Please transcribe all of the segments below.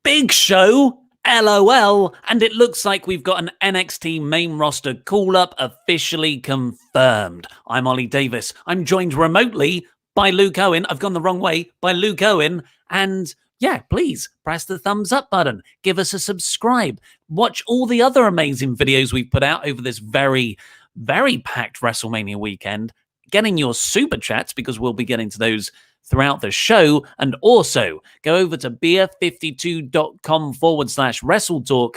Big Show, LOL, and it looks like we've got an NXT main roster call-up officially confirmed. I'm Ollie Davis. I'm joined remotely by Luke Owen. I've gone the wrong way, by Luke Owen. And yeah, please press the thumbs up button. Give us a subscribe. Watch all the other amazing videos we've put out over this very, very packed WrestleMania weekend. Getting your super chats, because we'll be getting to those throughout the show. And also go over to beer52.com/WrestleTalk,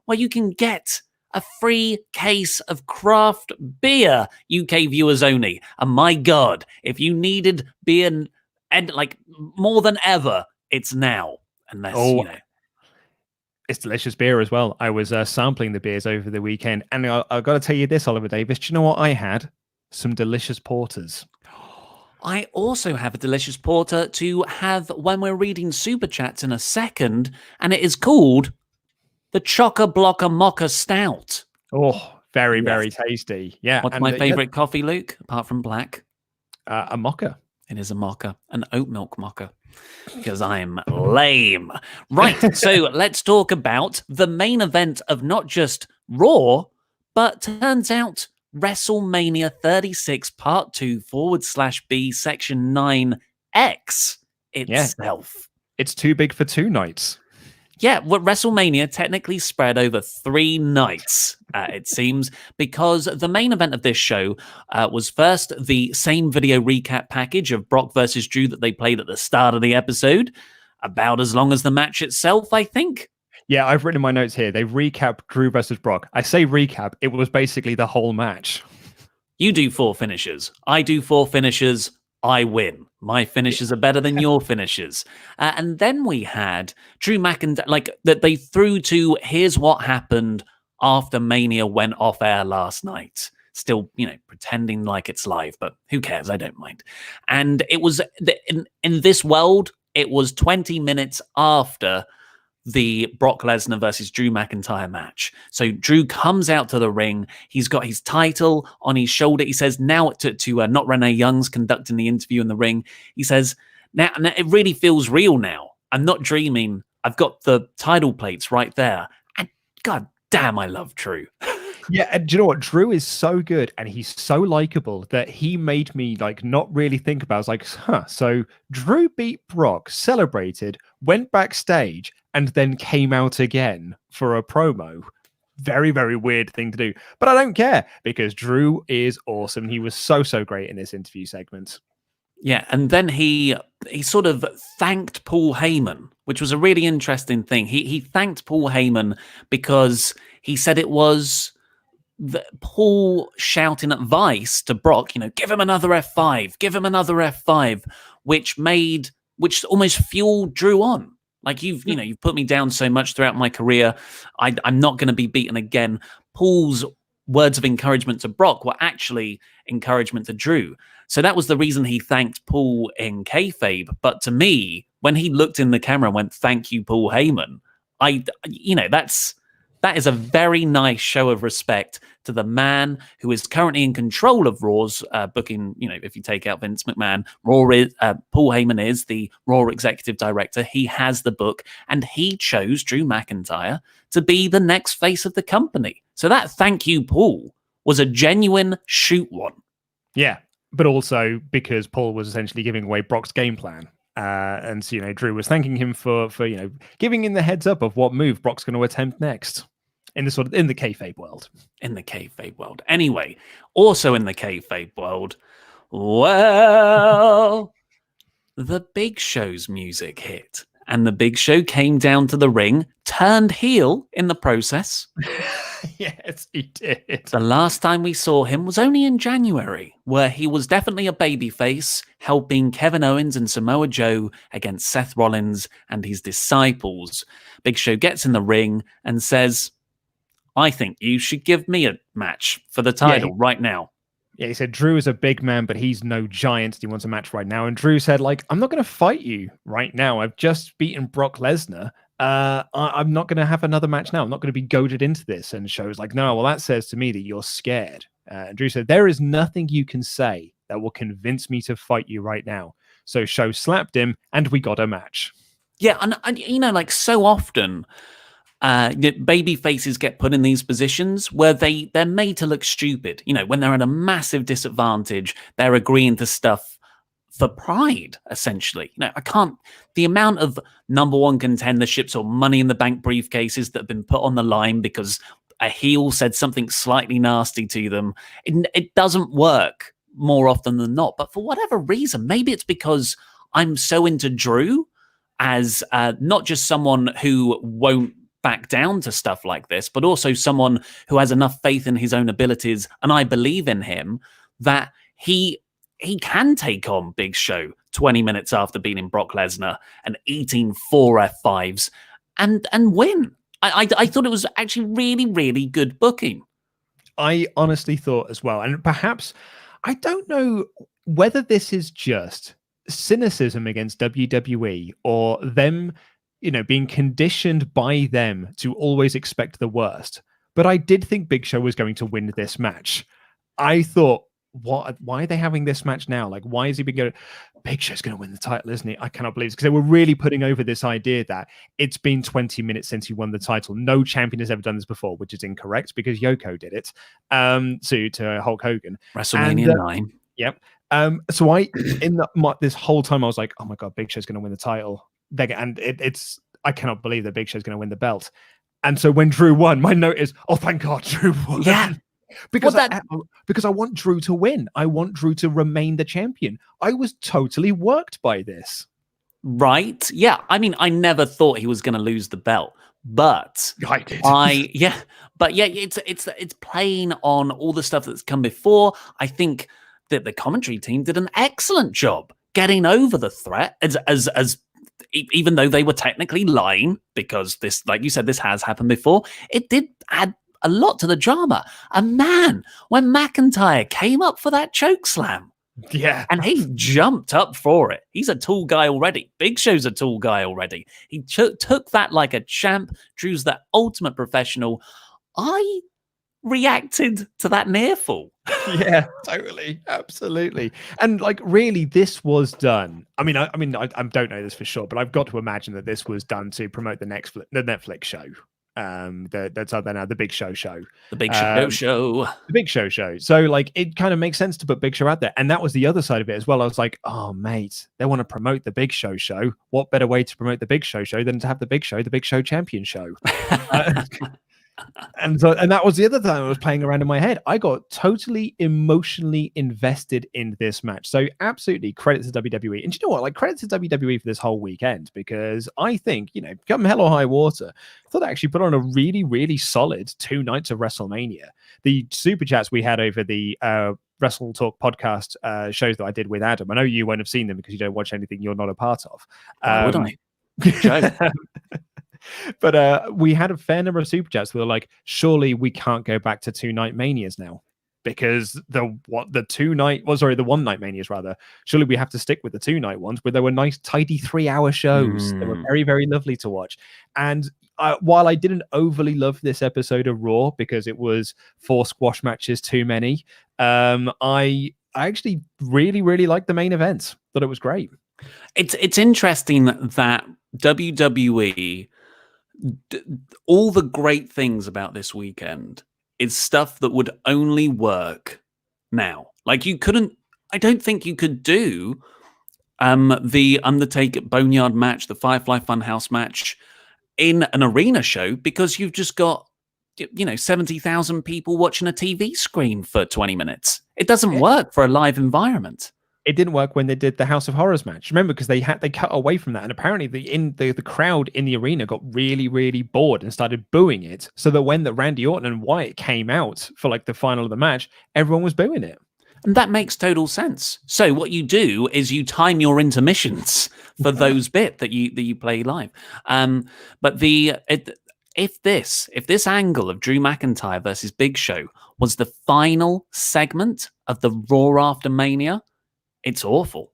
where you can get a free case of craft beer, UK viewers only. And my God, if you needed beer and like more than ever, it's now. Unless, you know. It's delicious beer as well. I was sampling the beers over the weekend, and I've got to tell you this, Oliver Davis. Do you know what I had? Some delicious porters. I also have a delicious porter to have when we're reading Super Chats in a second, and it is called the Chocker Blocker Mocha Stout. Oh, very, very tasty. Yeah. What's my favourite coffee, Luke, apart from black? A mocha. It is a mocha, an oat milk mocha, because I'm lame. Right, so let's talk about the main event of not just Raw, but turns out WrestleMania 36 Part 2 /B Section 9X itself. Yeah. It's too big for 2 nights. Yeah, WrestleMania technically spread over 3 nights, it seems, because the main event of this show was first the same video recap package of Brock versus Drew that they played at the start of the episode, about as long as the match itself, I think. Yeah, I've written in my notes here. They recapped Drew versus Brock. I say recap. It was basically the whole match. You do 4 finishes. I do 4 finishes. I win. My finishes are better than your finishes. And then we had Drew McIntyre, like that they threw to, here's what happened after Mania went off air last night. Still, pretending like it's live, but who cares? I don't mind. And it was, in this world, it was 20 minutes after the Brock Lesnar versus Drew McIntyre match. So Drew comes out to the ring. He's got his title on his shoulder. He says now to not Renee Young's conducting the interview in the ring. He says, now it really feels real now. I'm not dreaming. I've got the title plates right there. And God damn, I love Drew. Yeah, and do you know what? Drew is so good and he's so likable that he made me not really think about it. I was like, so Drew beat Brock, celebrated, went backstage, and then came out again for a promo. Very, very weird thing to do. But I don't care because Drew is awesome. He was so great in this interview segment. Yeah, and then he sort of thanked Paul Heyman, which was a really interesting thing. He thanked Paul Heyman because he said it was Paul shouting advice to Brock, give him another F5, give him another F5, which almost fueled Drew on. Like you've put me down so much throughout my career. I'm not going to be beaten again. Paul's words of encouragement to Brock were actually encouragement to Drew. So that was the reason he thanked Paul in kayfabe. But to me, when he looked in the camera and went, "Thank you, Paul Heyman," that is a very nice show of respect to the man who is currently in control of Raw's booking. If you take out Vince McMahon, Paul Heyman is the Raw executive director. He has the book, and he chose Drew McIntyre to be the next face of the company. So that thank you, Paul, was a genuine shoot one. Yeah, but also because Paul was essentially giving away Brock's game plan. And Drew was thanking him for giving him the heads up of what move Brock's going to attempt next. In the kayfabe world. In the kayfabe world. Anyway, also in the kayfabe world, well, the Big Show's music hit. And the Big Show came down to the ring, turned heel in the process. Yes, he did. The last time we saw him was only in January, where he was definitely a babyface, helping Kevin Owens and Samoa Joe against Seth Rollins and his disciples. Big Show gets in the ring and says, "I think you should give me a match for the title right now." Yeah, he said Drew is a big man, but he's no giant. He wants a match right now. And Drew said, I'm not going to fight you right now. I've just beaten Brock Lesnar. I'm not going to have another match now. I'm not going to be goaded into this. And Show's like, no, well, that says to me that you're scared. And Drew said, there is nothing you can say that will convince me to fight you right now. So Show slapped him, and we got a match. Yeah, and you know, like so often, baby faces get put in these positions where they're made to look stupid. You know, when they're at a massive disadvantage, they're agreeing to stuff for pride, essentially. You know, I can't. The amount of number one contenderships or money in the bank briefcases that have been put on the line because a heel said something slightly nasty to them, it doesn't work more often than not. But for whatever reason, maybe it's because I'm so into Drew as not just someone who won't back down to stuff like this, but also someone who has enough faith in his own abilities, and I believe in him, that he can take on Big Show 20 minutes after beating Brock Lesnar and eating 4 F5s and win. I thought it was actually really, really good booking. I honestly thought as well. And perhaps, I don't know whether this is just cynicism against WWE or them, you know, being conditioned by them to always expect the worst. But I did think Big Show was going to win this match. I thought, why are they having this match now? Like, why is he been going? Big Show's going to win the title, isn't he? I cannot believe it, because they were really putting over this idea that it's been 20 minutes since he won the title. No champion has ever done this before, which is incorrect because Yoko did it to Hulk Hogan. WrestleMania 9. Yep. So this whole time I was like, oh my God, Big Show's going to win the title. I cannot believe that Big Show's going to win the belt. And so when Drew won, my note is, oh, thank God Drew won. Yeah. Because I want Drew to win. I want Drew to remain the champion. I was totally worked by this. Right? Yeah. I mean, I never thought he was going to lose the belt, but I did. It's playing on all the stuff that's come before. I think that the commentary team did an excellent job getting over the threat as even though they were technically lying, because this, like you said, this has happened before. It did add a lot to the drama. And man, when McIntyre came up for that choke slam, yeah, and he jumped up for it. He's a tall guy already. Big Show's a tall guy already. He took that like a champ. Drew's the ultimate professional. I reacted to that near fall. Yeah, totally, absolutely. And like, really, this was done. I don't know this for sure, but I've got to imagine that this was done to promote the Netflix show. That's out there now, the Big Show. The Big Show show. The Big Show show. So like, it kind of makes sense to put Big Show out there. And that was the other side of it as well. I was like, oh mate, they want to promote the Big Show show. What better way to promote the Big Show show than to have the Big Show champion show? And that was the other thing that was playing around in my head. I got totally emotionally invested in this match. So absolutely credit to WWE. And you know what? Like, credit to WWE for this whole weekend, because I think, you know, come hell or high water, I thought they actually put on a really, really solid 2 nights of WrestleMania. The super chats we had over the WrestleTalk podcast shows that I did with Adam. I know you won't have seen them because you don't watch anything you're not a part of. Would I? But we had a fair number of super chats that were like, surely we can't go back to 2 night manias now, because the 1 night manias rather. Surely we have to stick with the 2 night ones, where there were nice tidy 3-hour shows that were very, very lovely to watch. And while I didn't overly love this episode of Raw because it was 4 squash matches too many, I actually really, really liked the main event. Thought it was great. It's interesting that WWE, all the great things about this weekend is stuff that would only work now. Like, I don't think you could do the Undertaker Boneyard match, the Firefly Funhouse match in an arena show, because you've just got, 70,000 people watching a TV screen for 20 minutes. It doesn't work for a live environment. It didn't work when they did the House of Horrors match. Remember, because they cut away from that, and apparently the crowd in the arena got really, really bored and started booing it. So that when the Randy Orton and Wyatt came out for like the final of the match, everyone was booing it. And that makes total sense. So what you do is you time your intermissions for those bit that you play live. But if this angle of Drew McIntyre versus Big Show was the final segment of the Raw after Mania, it's awful.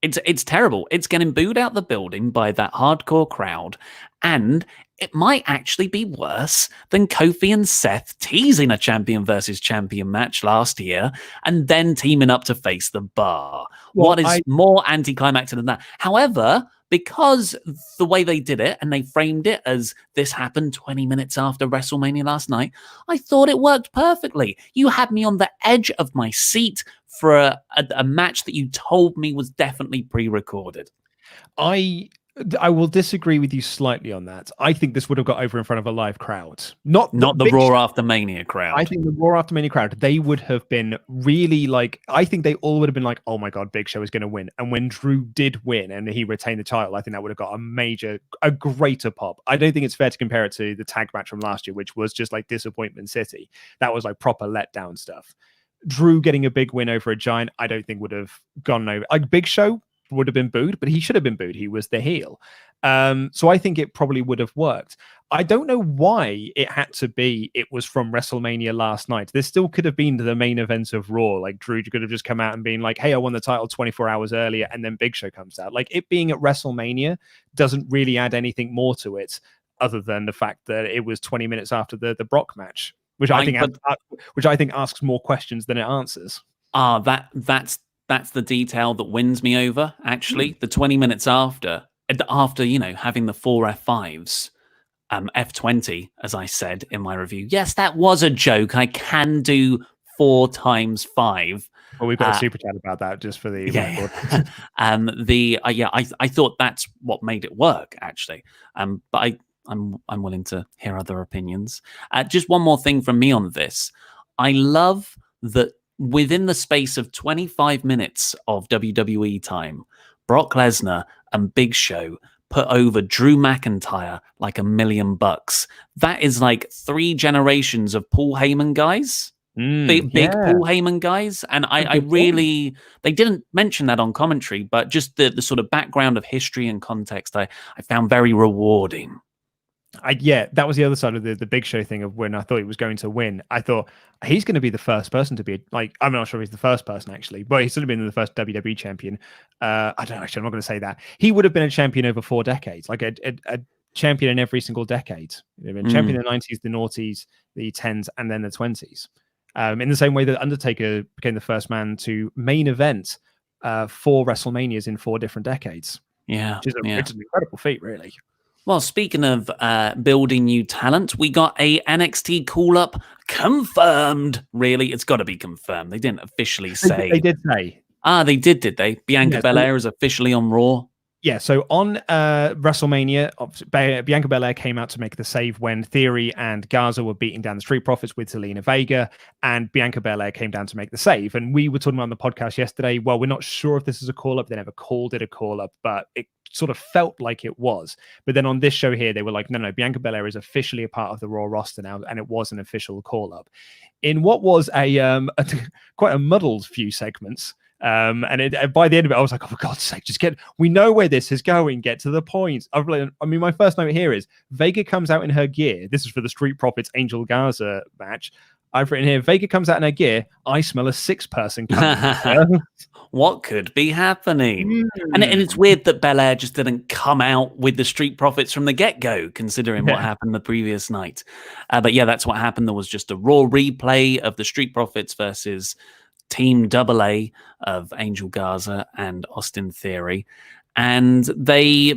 It's terrible. It's getting booed out the building by that hardcore crowd, and it might actually be worse than Kofi and Seth teasing a champion versus champion match last year and then teaming up to face the Bar. What is more anticlimactic than that? However, because the way they did it and they framed it as this happened 20 minutes after WrestleMania last night, I thought it worked perfectly. You had me on the edge of my seat for a match that you told me was definitely pre-recorded. I will disagree with you slightly on that. I think this would have got over in front of a live crowd. Not the Raw After Mania crowd. I think the Raw After Mania crowd, they would have been really like, I think they all would have been like, oh my God, Big Show is going to win. And when Drew did win and he retained the title, I think that would have got a greater pop. I don't think it's fair to compare it to the tag match from last year, which was just like Disappointment City. That was like proper letdown stuff. Drew getting a big win over a giant, I don't think would have gone over. Like Big Show would have been booed, but he should have been booed. He was the heel. So I think it probably would have worked. I don't know why it had to be it was from WrestleMania last night. This still could have been the main event of Raw. Like Drew could have just come out and been like, hey, I won the title 24 hours earlier, and then Big Show comes out. Like it being at WrestleMania doesn't really add anything more to it other than the fact that it was 20 minutes after the Brock match, which I think asks more questions than it answers. That's the detail that wins me over, actually. The 20 minutes after, having the 4 F5s, F20, as I said in my review. Yes, that was a joke. I can do 4 times 5. Well, we've got a super chat about that just for the I thought that's what made it work, actually. But I'm willing to hear other opinions. Just one more thing from me on this. I love that within the space of 25 minutes of WWE time, Brock Lesnar and Big Show put over Drew McIntyre like $1 million. That is like 3 generations of Paul Heyman guys. Big Paul Heyman guys. And they didn't mention that on commentary, but just the sort of background of history and context I found very rewarding. That was the other side of the Big Show thing of when I thought he was going to win. I thought he's going to be the first person to be I'm not sure if he's the first person actually, but he's still been the first WWE champion. I don't know, actually, I'm not going to say that. He would have been a champion over 4 decades, like a champion in every single decade. He'd been champion in the 90s, the noughties, the 10s, and then the 20s. In the same way that Undertaker became the first man to main event 4 WrestleManias in 4 different decades. Yeah, it's an incredible feat, really. Well, speaking of building new talent, we got a NXT call-up confirmed. Really, it's got to be confirmed. They didn't officially say. They did say. They did they? Bianca Belair is officially on Raw. Yeah, so on WrestleMania, Bianca Belair came out to make the save when Theory and Garza were beating down the Street Profits with Zelina Vega, and Bianca Belair came down to make the save. And we were talking about on the podcast yesterday, well, we're not sure if this is a call-up. They never called it a call-up, but it sort of felt like it was. But then on this show here, they were like, no, Bianca Belair is officially a part of the Raw roster now, and it was an official call-up. In what was quite a muddled few segments, and by the end of it, I was like, oh, for God's sake, we know where this is going, get to the point. My first note here is Vega comes out in her gear. This is for the Street Profits Angel Garza match. I've written here, Vega comes out in her gear. I smell a 6-person coming. What could be happening? And it's weird that Belair just didn't come out with the Street Profits from the get-go, considering what happened the previous night. But yeah, that's what happened. There was just a Raw replay of the Street Profits versus Team AA of Angel Garza and Austin Theory, and Vega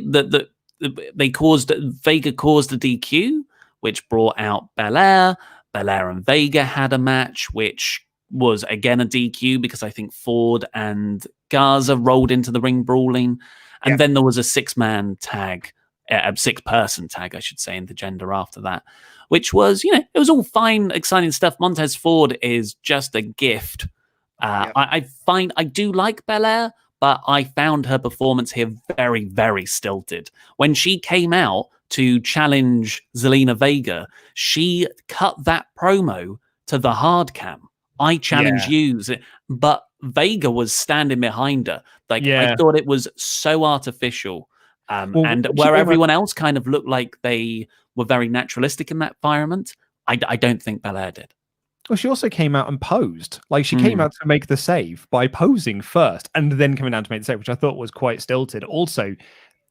caused a DQ, which brought out Belair. Belair and Vega had a match, which was again a DQ because I think Ford and Garza rolled into the ring brawling, and then there was a 6-man tag, a 6-person tag, I should say, intergender after that, which was, it was all fine, exciting stuff. Montez Ford is just a gift. I do like Belair, but I found her performance here very, very stilted. When she came out to challenge Zelina Vega, she cut that promo to the hard cam. I challenge you, but Vega was standing behind her. I thought it was so artificial. And where everyone else kind of looked like they were very naturalistic in that environment, I don't think Belair did. Well, she also came out and posed. She came out to make the save by posing first and then coming down to make the save, which I thought was quite stilted. Also,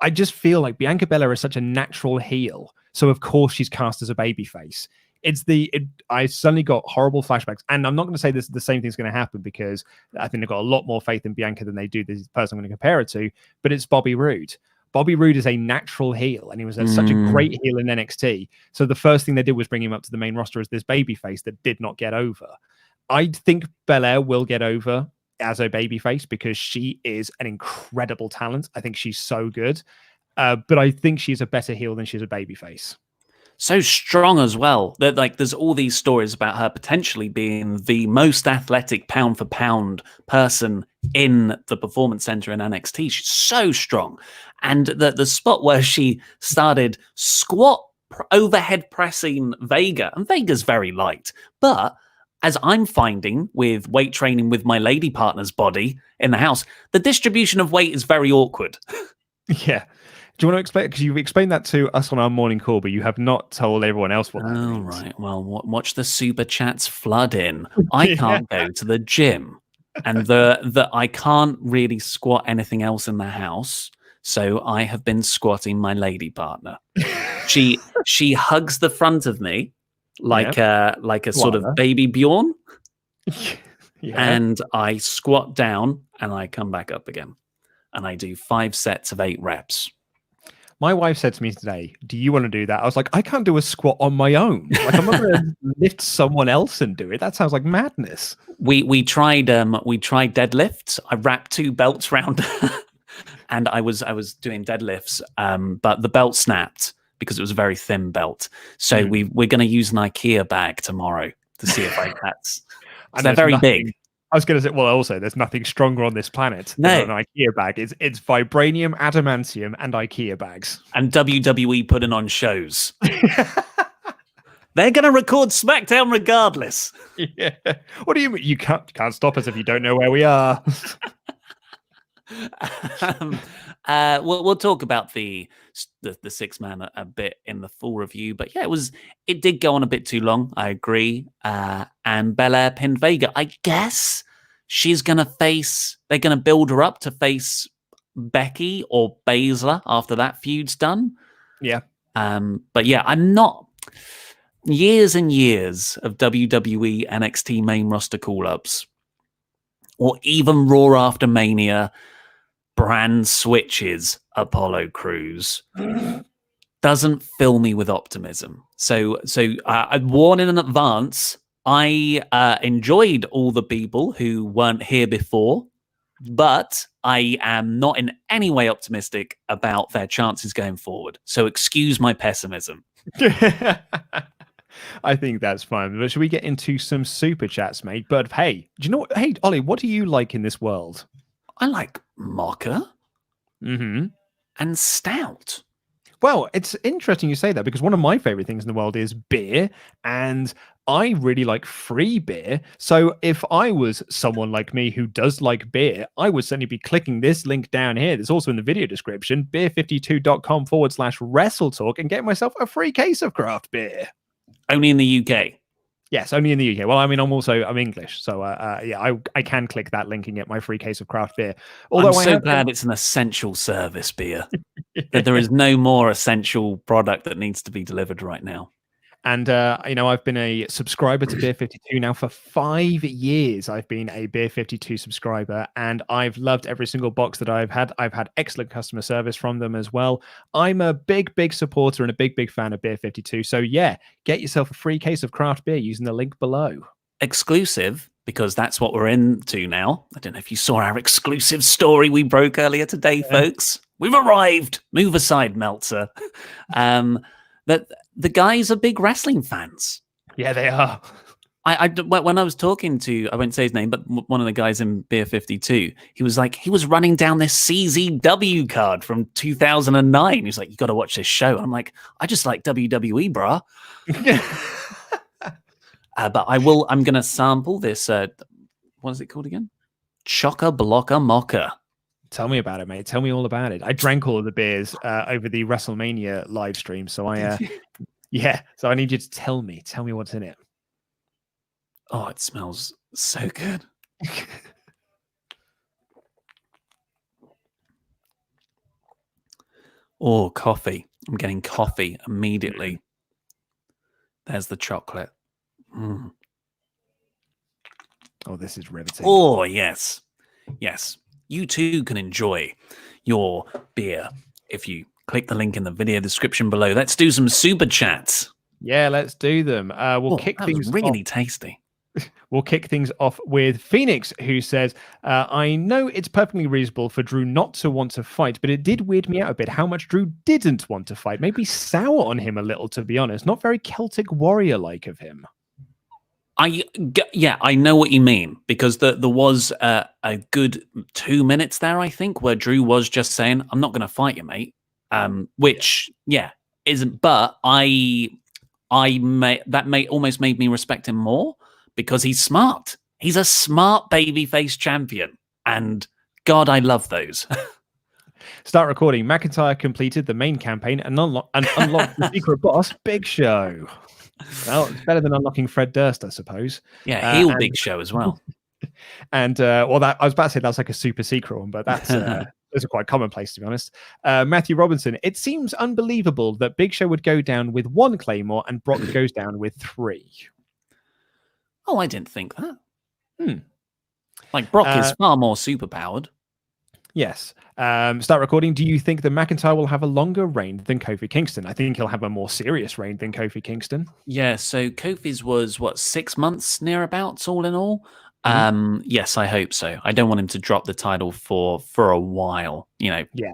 I just feel like Bianca Belair is such a natural heel. So, of course, she's cast as a babyface. I suddenly got horrible flashbacks. And I'm not going to say the same thing's going to happen because I think they've got a lot more faith in Bianca than they do the person I'm going to compare it to. But it's Bobby Roode. Bobby Roode is a natural heel, and he was such a great heel in NXT. So the first thing they did was bring him up to the main roster as this babyface that did not get over. I think Bel-Air will get over as a babyface because she is an incredible talent. I think she's so good, but I think she's a better heel than she's a babyface. So strong as well. That like there's all these stories about her potentially being the most athletic pound for pound person in the performance center in NXT. She's so strong. And the spot where she started overhead pressing Vega, and Vega's very light, but as I'm finding with weight training with my lady partner's body in the house, the distribution of weight is very awkward. Yeah. Do you want to explain? Because you've explained that to us on our morning call, but you have not told everyone else what that means. Right. Well, watch the super chats flood in. I can't go to the gym, and I can't really squat anything else in the house. So I have been squatting my lady partner. She hugs the front of me like a sort of baby Bjorn, and I squat down and I come back up again, and I do 5 sets of 8 reps. My wife said to me today, "Do you want to do that?" I was like, "I can't do a squat on my own. Like, I'm not going to lift someone else and do it. That sounds like madness." We tried deadlifts. I wrapped 2 belts around, and I was doing deadlifts. But the belt snapped because it was a very thin belt. So we're going to use an IKEA bag tomorrow to see if that's. They're very big. I was going to say, well, also, there's nothing stronger on this planet than an IKEA bag. It's vibranium, adamantium, and IKEA bags. And WWE putting on shows. They're going to record SmackDown regardless. Yeah. What do you mean? You can't stop us if you don't know where we are. We'll talk about the 6-man a bit in the full review, but yeah, it did go on a bit too long. I agree. And Bel-Air pinned Vega. I guess she's gonna they're gonna build her up to face Becky or Baszler after that feud's done. Yeah. But yeah, I'm not. Years and years of WWE NXT main roster call-ups, or even Raw after Mania brand switches Apollo Crews doesn't fill me with optimism. So I warn in advance. I enjoyed all the people who weren't here before, but I am not in any way optimistic about their chances going forward. So excuse my pessimism. I think that's fine. But should we get into some super chats, mate? But hey, do you know what? Hey, Ollie, what do you like in this world? I like mocha and stout. Well, it's interesting you say that because one of my favorite things in the world is beer, and I really like free beer. So if I was someone like me who does like beer, I would certainly be clicking this link down here. There's also in the video description, beer52.com/WrestleTalk, and get myself a free case of craft beer. Only in the UK. Yes, only in the UK. Well, I mean, I'm English, so yeah, I can click that link and get my free case of craft beer. Although I'm so glad it's an essential service beer. That there is no more essential product that needs to be delivered right now. And I've been a subscriber to Beer 52 now for 5 years. I've been a Beer 52 subscriber, and I've loved every single box that I've had. I've had excellent customer service from them as well. I'm a big supporter and a big fan of Beer 52. So yeah, get yourself a free case of craft beer using the link below. Exclusive, because that's what we're into now. I don't know if you saw our exclusive story we broke earlier today, folks. We've arrived. Move aside, Meltzer. That the guys are big wrestling fans. Yeah, they are. When I was talking to, I won't say his name, but one of the guys in Beer 52, he was running down this CZW card from 2009. He's like, you got to watch this show. I'm like, I just like WWE, brah. But I'm going to sample this. What is it called again? Chocker Blocker Mocha. Tell me about it, mate. Tell me all about it. I drank all of the beers over the WrestleMania live stream. So yeah. So I need you to tell me what's in it. Oh, it smells so good. Oh, coffee. I'm getting coffee immediately. There's the chocolate. Mm. Oh, this is riveting. Oh, yes. Yes. You too can enjoy your beer if you click the link in the video description below, let's do some super chats. Yeah, let's do them. We'll kick that things was really off. tasty. We'll kick things off with Phoenix, who says, I know it's perfectly reasonable for Drew not to want to fight, but it did weird me out a bit how much Drew didn't want to fight. Maybe sour on him a little, to be honest. Not very Celtic warrior-like of him. I know what you mean, because there was a good 2 minutes there, I think, where Drew was just saying, I'm not going to fight you, mate. Which, isn't. But almost made me respect him more, because he's smart. He's a smart babyface champion. And God, I love those. Start recording. McIntyre completed the main campaign and unlocked the secret boss, Big Show. Well, it's better than unlocking Fred Durst, I suppose. Yeah, heel Big Show as well. And I was about to say that's like a super secret one, but that's those are quite commonplace, to be honest. Matthew Robinson, it seems unbelievable that Big Show would go down with 1 Claymore and Brock goes down with 3. Oh, I didn't think that. Like, Brock is far more superpowered. Yes. Start recording. Do you think that McIntyre will have a longer reign than Kofi Kingston? I think he'll have a more serious reign than Kofi Kingston. Yeah, so Kofi's was, 6 months nearabouts, all in all? Yes, I hope so. I don't want him to drop the title for a while,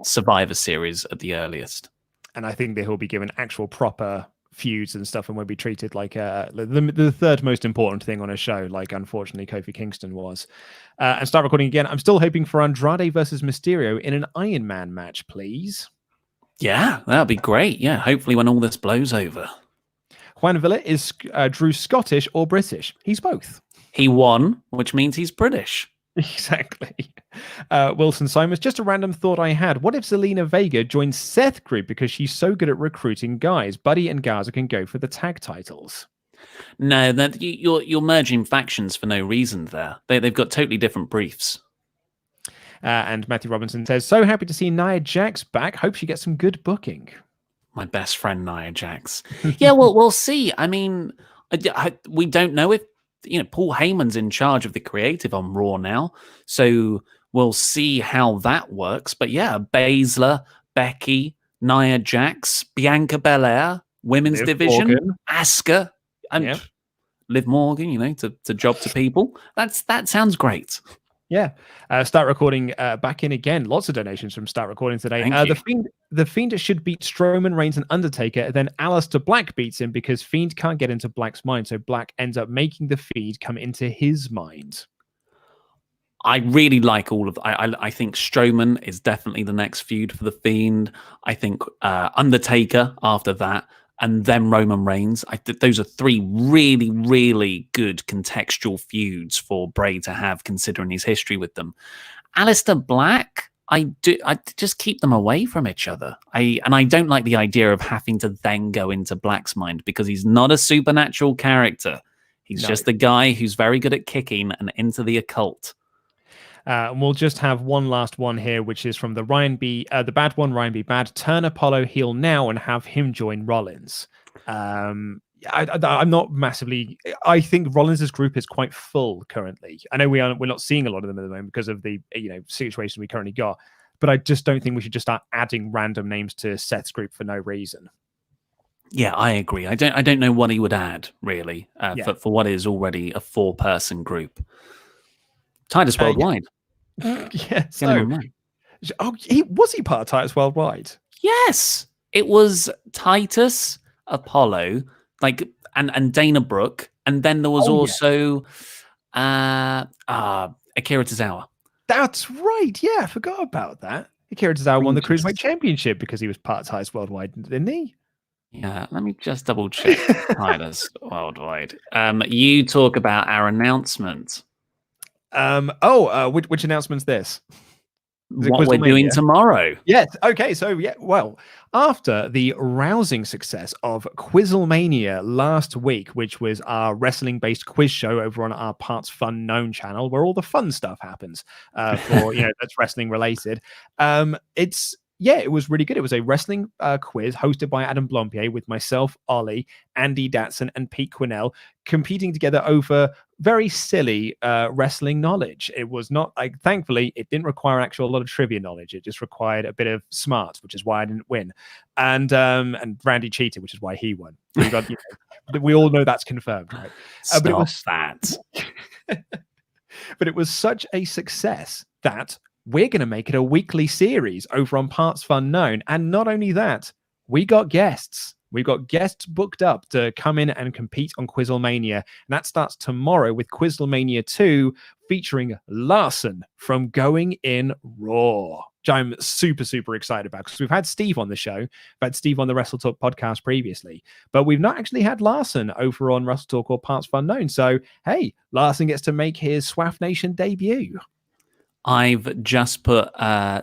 Survivor Series at the earliest. And I think that he'll be given actual proper feuds and stuff and will be treated like the third most important thing on a show, like unfortunately Kofi Kingston was. And start recording again. I'm still hoping for Andrade versus Mysterio in an Iron Man match, please. Yeah, that'd be great. Yeah, hopefully when all this blows over. Juan Villa, is Drew Scottish or British? He's both. He won, which means he's British. Exactly. Wilson Simons, just a random thought I had. What if Zelina Vega joins Seth group because she's so good at recruiting guys? Buddy and Garza can go for the tag titles. No, you're merging factions for no reason there. They've got totally different briefs. And Matthew Robinson says, so happy to see Nia Jax back. Hope she gets some good booking. My best friend Nia Jax. Yeah, well, we'll see. I mean, we don't know if Paul Heyman's in charge of the creative on Raw now, so we'll see how that works. But yeah, Baszler, Becky, Nia Jax, Bianca Belair, women's division, Asuka, and Liv Morgan, to job to people. That sounds great. Yeah. Start recording back in again. Lots of donations from Start Recording today. The Fiend should beat Strowman, Reigns, and Undertaker. Then Alistair Black beats him because Fiend can't get into Black's mind. So Black ends up making the Fiend come into his mind. I really like all of. I think Strowman is definitely the next feud for the Fiend. I think Undertaker after that, and then Roman Reigns. Those are 3 really, really good contextual feuds for Bray to have, considering his history with them. Alistair Black, I just keep them away from each other. I don't like the idea of having to then go into Black's mind, because he's not a supernatural character. He's just a guy who's very good at kicking and into the occult. And we'll just have one last one here, which is from the bad one, Ryan B. Bad. Turn Apollo heel now and have him join Rollins. I'm not massively. I think Rollins' group is quite full currently. I know we're not seeing a lot of them at the moment because of the situation we currently got. But I just don't think we should just start adding random names to Seth's group for no reason. Yeah, I agree. I don't know what he would add really for what is already a 4-person group. Titus Worldwide. Yeah. So, was he part of Titus Worldwide? Yes, it was Titus, Apollo, and Dana Brooke, and then there was also Akira Tozawa. That's right. Yeah, I forgot about that. Akira Tozawa won the Cruiserweight Championship because he was part of Titus Worldwide, didn't he? Yeah, let me just double check. Titus Worldwide. You talk about our announcement. Which announcement's this? What we're doing tomorrow. Yes. Okay. So after the rousing success of Quizlemania last week, which was our wrestling-based quiz show over on our Parts Fun Known channel, where all the fun stuff happens, that's wrestling related. It's yeah, it was really good. It was a wrestling quiz hosted by Adam Blompier with myself, Ollie, Andy Datson, and Pete Quinnell competing together over very silly wrestling knowledge. It was not like, thankfully, it didn't require a lot of trivia knowledge. It just required a bit of smarts, which is why I didn't win. And Randy cheated, which is why he won. We got, we all know that's confirmed, right? Stop but it was that. But it was such a success that we're going to make it a weekly series over on Parts Unknown. And not only that, we got guests. We've got guests booked up to come in and compete on Quizlemania. And that starts tomorrow with Quizlemania 2 featuring Larson from Going in Raw, which I'm super, super excited about because we've had Steve on the show. We've had Steve on the WrestleTalk podcast previously, but we've not actually had Larson over on WrestleTalk or Parts Unknown. So, hey, Larson gets to make his SWAF Nation debut. I've just put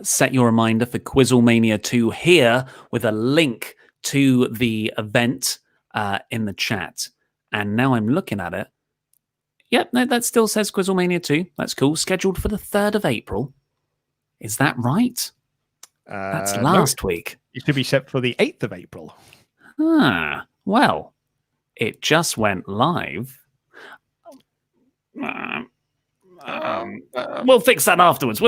set your reminder for Quizlemania 2 here with a link to the event in the chat. And now I'm looking at it. Yep, no, that still says Quizlemania 2. That's cool. Scheduled for the 3rd of April. Is that right? That's last week. It should be set for the 8th of April. Ah, well, it just went live. We'll fix that afterwards.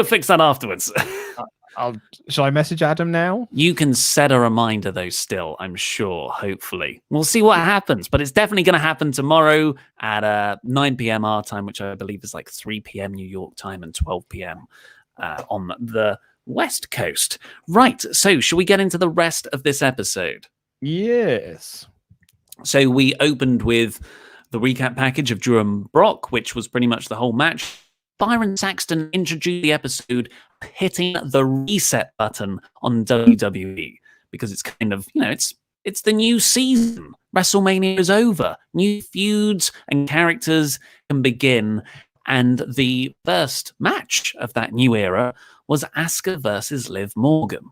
Shall I message Adam now? You can set a reminder, though, still, I'm sure, hopefully. We'll see what happens, but it's definitely going to happen tomorrow at 9 p.m. our time, which I believe is like 3 p.m. New York time and 12 p.m. On the West Coast. Right, so shall we get into the rest of this episode? Yes. So we opened with the recap package of Drew and Brock, which was pretty much the whole match. Byron Saxton introduced the episode hitting the reset button on WWE because it's kind of, it's the new season. WrestleMania is over. New feuds and characters can begin. And the first match of that new era was Asuka versus Liv Morgan.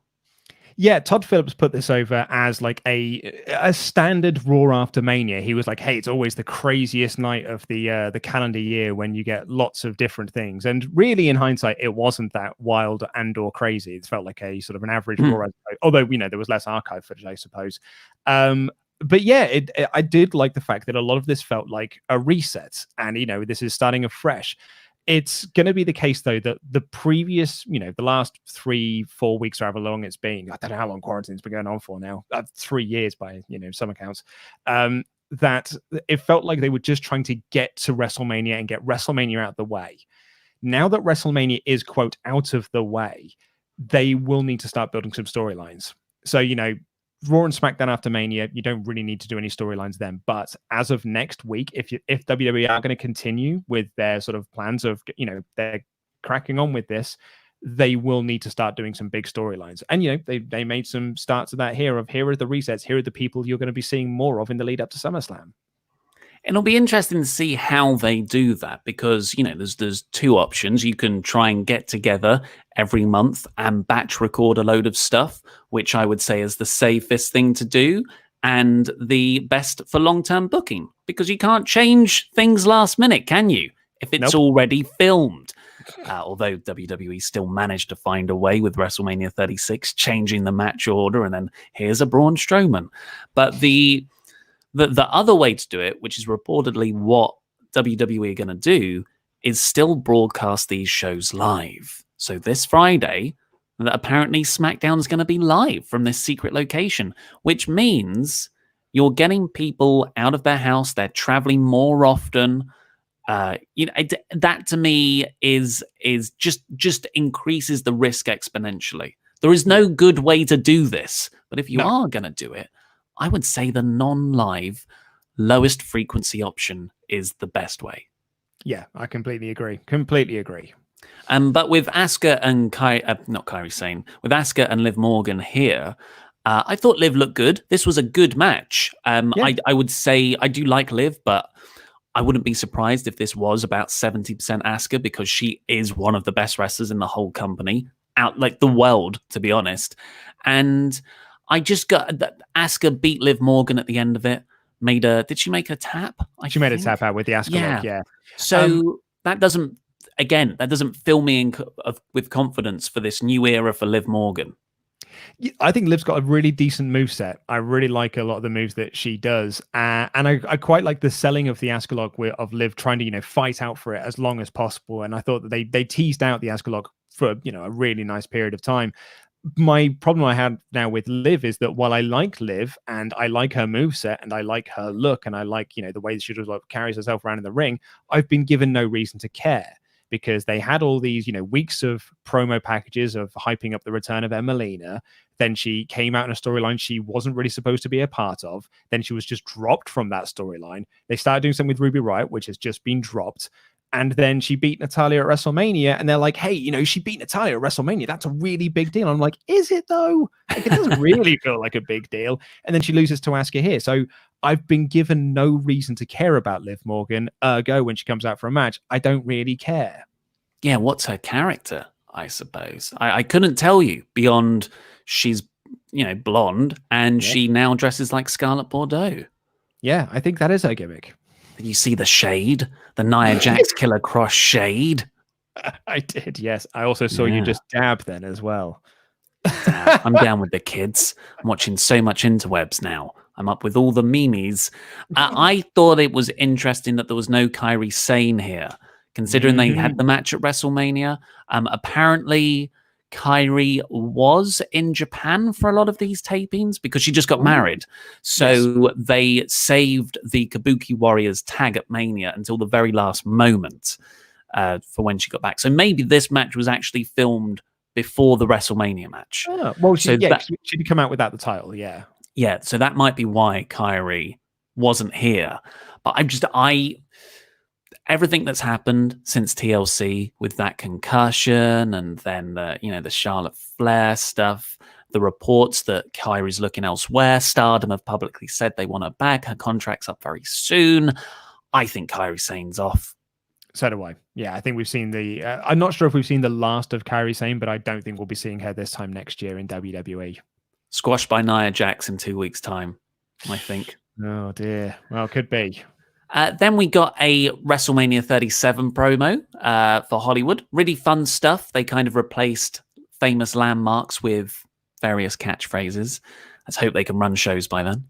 Yeah, Todd Phillips put this over as like a standard Raw after Mania. He was like, "Hey, it's always the craziest night of the calendar year when you get lots of different things." And really, in hindsight, it wasn't that wild and or crazy. It felt like a sort of an average Raw episode. Although there was less archive footage, I suppose. But yeah, I did like the fact that a lot of this felt like a reset, and this is starting afresh. It's going to be the case, though, that the previous, the last 3-4 weeks, or however long it's been, I don't know how long quarantine's been going on for now, 3 years by, some accounts, that it felt like they were just trying to get to WrestleMania and get WrestleMania out of the way. Now that WrestleMania is, quote, out of the way, they will need to start building some storylines. So, Raw and SmackDown after Mania, you don't really need to do any storylines then. But as of next week, if WWE are going to continue with their sort of plans of, they're cracking on with this, they will need to start doing some big storylines. And, they made some starts of that here are the resets. Here are the people you're going to be seeing more of in the lead up to SummerSlam. It'll be interesting to see how they do that because, there's two options. You can try and get together every month and batch record a load of stuff, which I would say is the safest thing to do and the best for long-term booking because you can't change things last minute, can you? If it's already filmed. Although WWE still managed to find a way with WrestleMania 36, changing the match order, and then here's a Braun Strowman. But the other way to do it, which is reportedly what WWE are going to do, is still broadcast these shows live. So this Friday, apparently SmackDown is going to be live from this secret location, which means you're getting people out of their house. They're traveling more often. That to me is just increases the risk exponentially. There is no good way to do this, but if you are going to do it, I would say the non-live, lowest frequency option is the best way. Yeah, I completely agree. But with Asuka and with Asuka and Liv Morgan here, I thought Liv looked good. This was a good match. I would say I do like Liv, but I wouldn't be surprised if this was about 70% Asuka because she is one of the best wrestlers in the whole company, out like the world, to be honest. And I just got that Asuka beat Liv Morgan at the end of it. Did she make a tap? She made a tap out with the Asuka lock, yeah. So that doesn't fill me with confidence for this new era for Liv Morgan. I think Liv's got a really decent moveset. I really like a lot of the moves that she does. And I quite like the selling of the Ascalog of Liv trying to, fight out for it as long as possible. And I thought that they teased out the Ascalog for, a really nice period of time. My problem I have now with Liv is that while I like Liv and I like her moveset and I like her look and I like, the way she just carries herself around in the ring, I've been given no reason to care. Because they had all these, weeks of promo packages of hyping up the return of Emelina. Then she came out in a storyline she wasn't really supposed to be a part of. Then she was just dropped from that storyline. They started doing something with Ruby Riott, which has just been dropped. And then she beat Natalya at WrestleMania. And they're like, hey, she beat Natalya at WrestleMania. That's a really big deal. I'm like, is it though? Like, it doesn't really feel like a big deal. And then she loses to Asuka here. So I've been given no reason to care about Liv Morgan. Ergo, when she comes out for a match, I don't really care. Yeah, what's her character, I suppose? I couldn't tell you beyond she's, blonde and she now dresses like Scarlett Bordeaux. Yeah, I think that is her gimmick. You see the shade, the Nia Jax Killer Cross shade. I did, yes. I also saw you just dab then as well. I'm down with the kids. I'm watching so much interwebs now. I'm up with all the memes. I thought it was interesting that there was no Kairi Sane here, considering they had the match at WrestleMania. Apparently, Kairi was in Japan for a lot of these tapings because she just got married. So they saved the Kabuki Warriors tag at Mania until the very last moment for when she got back. So maybe this match was actually filmed before the WrestleMania match. Oh, well, she did come out without the title, yeah. Yeah, so that might be why Kairi wasn't here. But everything that's happened since TLC with that concussion and then the Charlotte Flair stuff, the reports that Kairi's looking elsewhere, Stardom have publicly said they want her back, her contract's up very soon. I think Kairi Sane's off. So do I. Yeah, I think we've seen I'm not sure if we've seen the last of Kairi Sane, but I don't think we'll be seeing her this time next year in WWE. Squashed by Nia Jax in 2 weeks' time, I think. Oh dear. Well, could be. Then we got a WrestleMania 37 promo for Hollywood. Really fun stuff. They kind of replaced famous landmarks with various catchphrases. Let's hope they can run shows by then.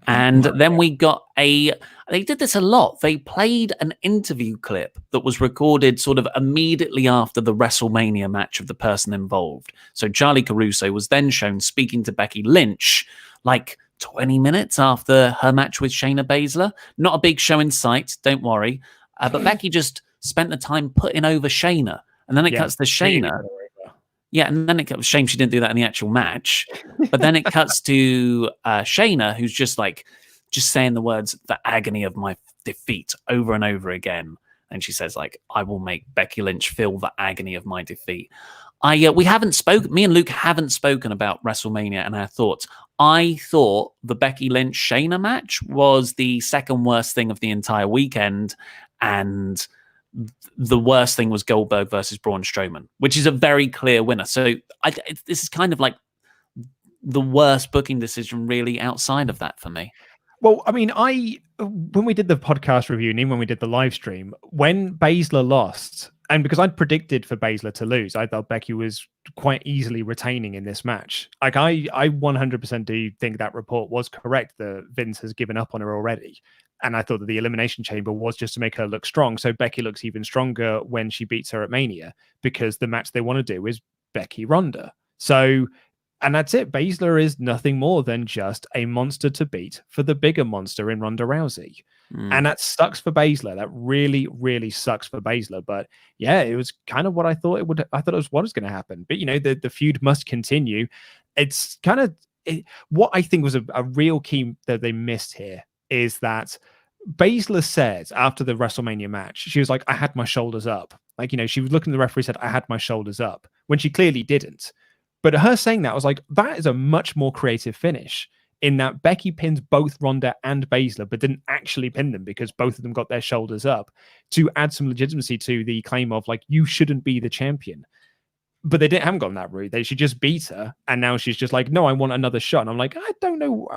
And then we got they did this a lot. They played an interview clip that was recorded sort of immediately after the WrestleMania match of the person involved. So Charlie Caruso was then shown speaking to Becky Lynch like 20 minutes after her match with Shayna Baszler. Not a big show in sight, don't worry. But Becky just spent the time putting over Shayna. And then it cuts to Shayna. Yeah, and then it cuts. Shame she didn't do that in the actual match. But then it cuts to Shayna, who's just saying the words, the agony of my defeat over and over again. And she says, I will make Becky Lynch feel the agony of my defeat. We haven't spoken, me and Luke haven't spoken about WrestleMania and our thoughts. I thought the Becky Lynch Shayna match was the second worst thing of the entire weekend. And the worst thing was Goldberg versus Braun Strowman, which is a very clear winner. So this is kind of like the worst booking decision really outside of that for me. Well, I mean, when we did the podcast review and even when we did the live stream, when Baszler lost, and because I'd predicted for Baszler to lose, I thought Becky was quite easily retaining in this match. I 100% do think that report was correct that Vince has given up on her already. And I thought that the Elimination Chamber was just to make her look strong. So Becky looks even stronger when she beats her at Mania, because the match they want to do is Becky Ronda. So, and that's it. Baszler is nothing more than just a monster to beat for the bigger monster in Ronda Rousey. And that sucks for Baszler. That really, really sucks for Baszler. But yeah, it was kind of what I thought it would. I thought it was what was going to happen. But the feud must continue. It's kind of what I think was a real key that they missed here is that Baszler said after the WrestleMania match, she was like, I had my shoulders up. She was looking at the referee, said, I had my shoulders up, when she clearly didn't. But her saying that, I was like, that is a much more creative finish, in that Becky pinned both Ronda and Baszler, but didn't actually pin them because both of them got their shoulders up, to add some legitimacy to the claim of you shouldn't be the champion. But they haven't gone that route. She just beat her, and now she's just like, no, I want another shot. And I'm like, I don't know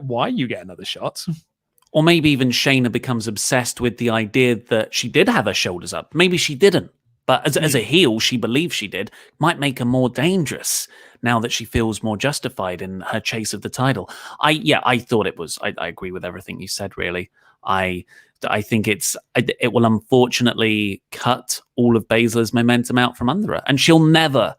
why you get another shot. Or maybe even Shayna becomes obsessed with the idea that she did have her shoulders up. Maybe she didn't. But as a heel, she believes she did, might make her more dangerous now that she feels more justified in her chase of the title. I thought it was. I agree with everything you said. Really, I think it will unfortunately cut all of Baszler's momentum out from under her, and she'll never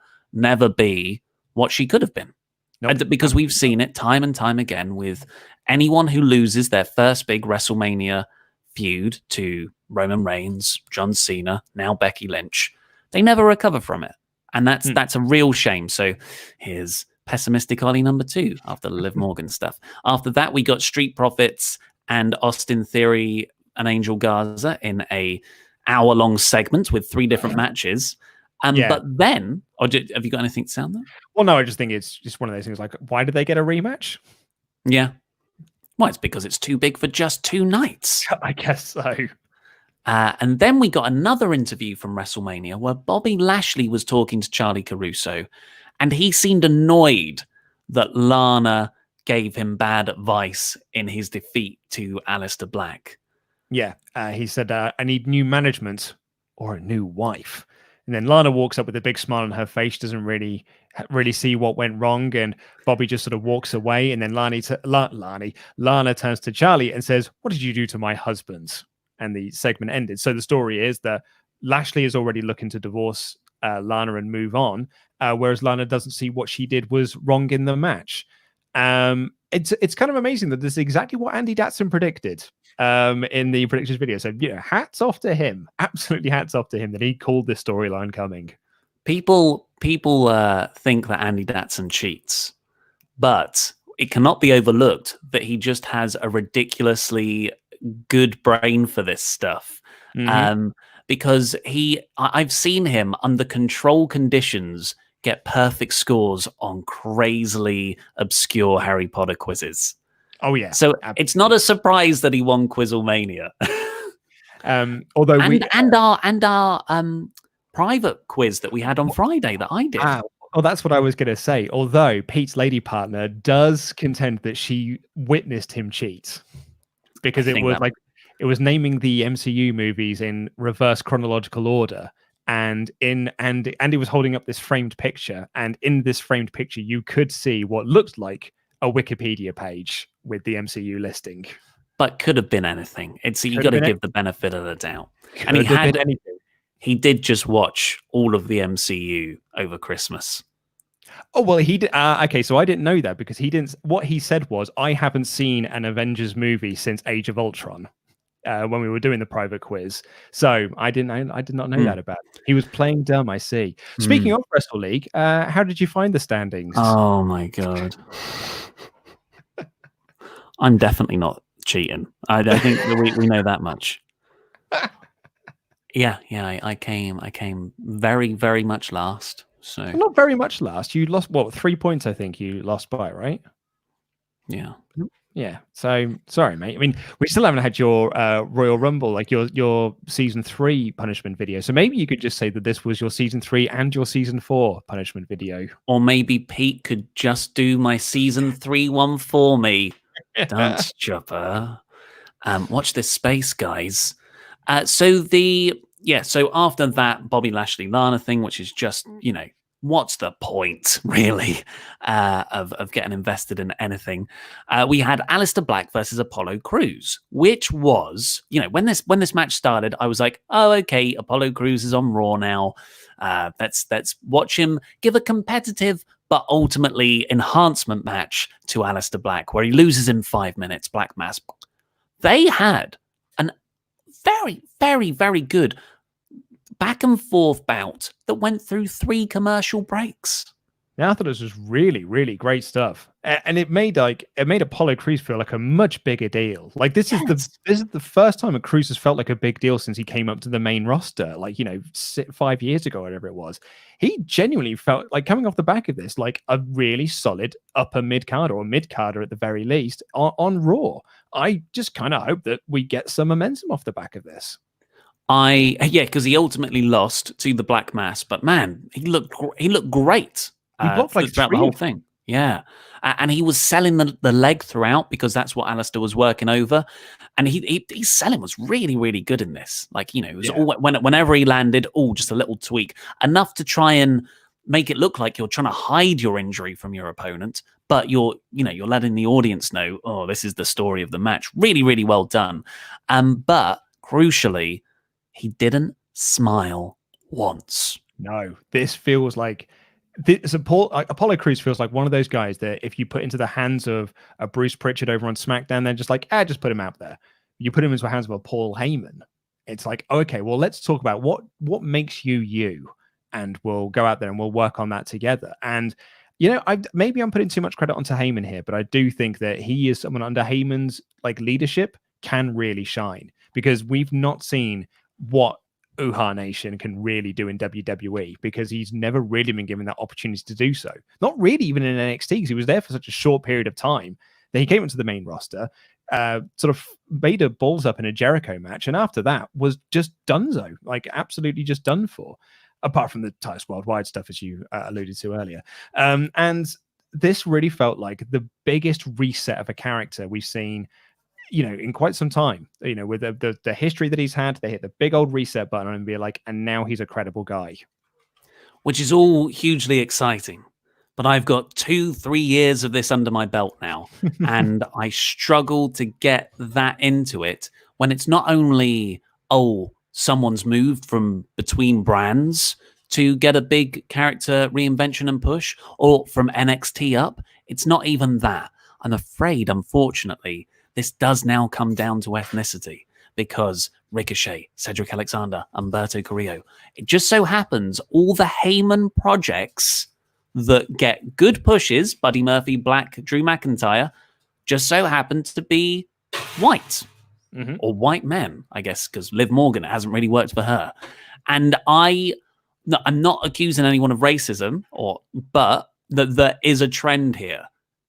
be what she could have been. Nope. Because we've seen it time and time again with anyone who loses their first big WrestleMania feud to Roman Reigns, John Cena, now Becky Lynch. They never recover from it. And that's a real shame. So here's pessimistic Ollie number 2 after the Liv Morgan stuff. After that, we got Street Profits and Austin Theory and Angel Garza in a hour-long segment with 3 different matches. But then, have you got anything to say on that? Well, no, I just think it's just one of those things like, why did they get a rematch? Yeah. Well, it's because it's too big for just 2 nights. I guess so. And then we got another interview from WrestleMania where Bobby Lashley was talking to Charlie Caruso, and he seemed annoyed that Lana gave him bad advice in his defeat to Alistair Black. Yeah, he said, I need new management or a new wife. And then Lana walks up with a big smile on her face. She doesn't really see what went wrong. And Bobby just sort of walks away. And then Lana turns to Charlie and says, what did you do to my husband? And the segment ended. So the story is that Lashley is already looking to divorce Lana and move on, whereas Lana doesn't see what she did was wrong in the match. It's kind of amazing that this is exactly what Andy Datson predicted in the predictions video. So, hats off to him. Absolutely hats off to him that he called this storyline coming. People think that Andy Datson cheats, but it cannot be overlooked that he just has a ridiculously good brain for this stuff. Because I've seen him under control conditions get perfect scores on crazily obscure Harry Potter quizzes. Oh yeah. So it's not a surprise that he won Quizzlemania. Although our private quiz that we had on Friday that I did. Oh, that's what I was going to say. Although Pete's lady partner does contend that she witnessed him cheat, because it was naming the MCU movies in reverse chronological order. And Andy was holding up this framed picture, and in this framed picture, you could see what looked like a Wikipedia page with the MCU listing. But could have been anything. You got to give the benefit of the doubt. And he did just watch all of the MCU over Christmas. Oh, well, he did. Okay, so I didn't know that, because he didn't. What he said was, I haven't seen an Avengers movie since Age of Ultron. When we were doing the private quiz. So I did not know that about it. He was playing dumb, I see. Speaking of Wrestle League, how did you find the standings? Oh my God. I'm definitely not cheating. I think we know that much. Yeah, I came very, very much last. So not very much last. You lost 3 points, I think you lost by, right? Yeah. Yeah, so sorry, mate. I mean, we still haven't had your Royal Rumble, like your season 3 punishment video. So maybe you could just say that this was your season 3 and your season 4 punishment video. Or maybe Pete could just do my season 3 one for me. Dance Chopper. Watch this space, guys. So after that Bobby Lashley Lana thing, which is just, what's the point, really, of getting invested in anything? We had Alistair Black versus Apollo Crews, which was, when this match started, I was like, oh, okay, Apollo Crews is on Raw now. Let's watch him give a competitive but ultimately enhancement match to Alistair Black, where he loses in 5 minutes. Black Mass. They had an very, very, very good back and forth bout that went through 3 commercial breaks. Yeah, I thought this was really, really great stuff, and it made Apollo Crews feel like a much bigger deal. Like this is the first time a Crews has felt like a big deal since he came up to the main roster, 5 years ago, whatever it was. He genuinely felt like, coming off the back of this, like a really solid upper mid-carder, or mid-carder at the very least, on Raw. I just kind of hope that we get some momentum off the back of this. Because he ultimately lost to the Black Mass, but man, he looked great. He blocked throughout the whole thing. Yeah. And he was selling the leg throughout because that's what Alistair was working over. And his selling was really, really good in this. Like, it was all whenever he landed, just a little tweak, enough to try and make it look like you're trying to hide your injury from your opponent, but you're letting the audience know, this is the story of the match. Really, really well done. But crucially, he didn't smile once. No, this feels like Apollo Crews feels like one of those guys that if you put into the hands of a Bruce Pritchard over on SmackDown, they're just like, just put him out there. You put him into the hands of a Paul Heyman. It's like, okay, well, let's talk about what makes you, and we'll go out there and we'll work on that together. And maybe I'm putting too much credit onto Heyman here, but I do think that he is someone under Heyman's leadership can really shine, because we've not seen what Uhaa Nation can really do in WWE, because he's never really been given that opportunity to do so. Not really even in NXT, because he was there for such a short period of time. Then he came into the main roster, sort of made a balls up in a Jericho match, and after that was just donezo, absolutely just done for, apart from the Titus Worldwide stuff, as you alluded to earlier. And this really felt like the biggest reset of a character we've seen in quite some time, with the history that he's had. They hit the big old reset button and be like, and now he's a credible guy. Which is all hugely exciting. But I've got 2-3 years of this under my belt now, and I struggle to get that into it when it's not only, someone's moved from between brands to get a big character reinvention and push, or from NXT up. It's not even that. I'm afraid, unfortunately, this does now come down to ethnicity, because Ricochet, Cedric Alexander, Humberto Carrillo, it just so happens all the Heyman projects that get good pushes, Buddy Murphy, Black, Drew McIntyre, just so happen to be white. Mm-hmm. Or white men, I guess, because Liv Morgan hasn't really worked for her. And I'm not accusing anyone of racism, but that there is a trend here.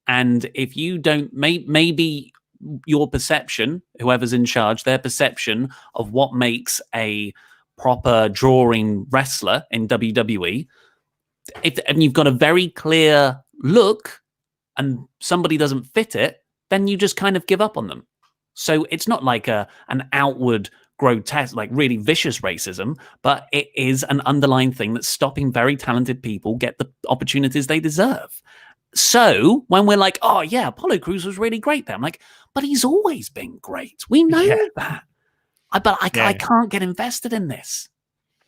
And if you don't, maybe your perception, whoever's in charge, their perception of what makes a proper drawing wrestler in WWE, and you've got a very clear look and somebody doesn't fit it, then you just kind of give up on them. So it's not like an outward grotesque, really vicious racism, but it is an underlying thing that's stopping very talented people get the opportunities they deserve. So when we're like, Apollo Crews was really great there, I'm like, but he's always been great. We know that. I can't get invested in this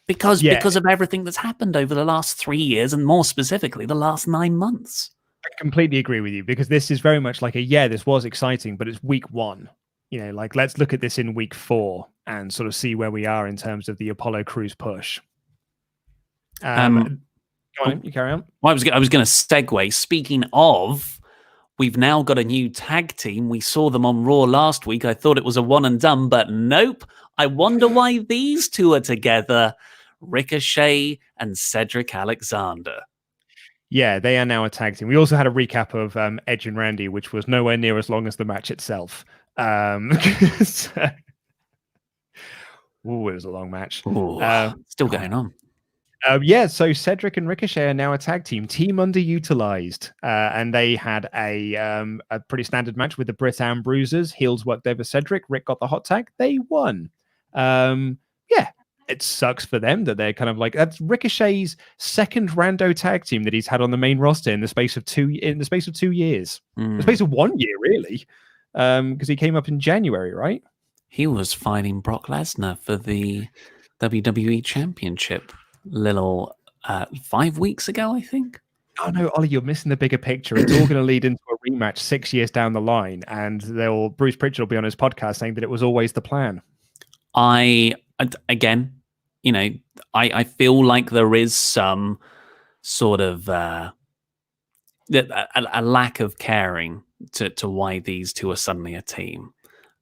because of everything that's happened over the last 3 years, and more specifically, the last 9 months. I completely agree with you, because this is very much like this was exciting, but it's week 1. Let's look at this in week 4 and sort of see where we are in terms of the Apollo Crews push. Go on, you carry on. Well, I was going to segue. Speaking of, we've now got a new tag team. We saw them on Raw last week. I thought it was a one and done, but nope. I wonder why these two are together. Ricochet and Cedric Alexander. Yeah, they are now a tag team. We also had a recap of Edge and Randy, which was nowhere near as long as the match itself. It was a long match. Still going on. So Cedric and Ricochet are now a tag team underutilized, and they had a pretty standard match with the Brit and Bruisers. Heels worked over Cedric. Rick got the hot tag. They won. It sucks for them that they're kind of that's Ricochet's second rando tag team that he's had on the main roster in the space of 2 years. In the space of 1 year, really, because he came up in January, right? He was fighting Brock Lesnar for the WWE Championship. 5 weeks ago, I think. Oh no, Ollie, you're missing the bigger picture. It's all going to lead into a rematch 6 years down the line, and Bruce Pritchard will be on his podcast saying that it was always the plan. I feel like there is some sort of a lack of caring to why these two are suddenly a team.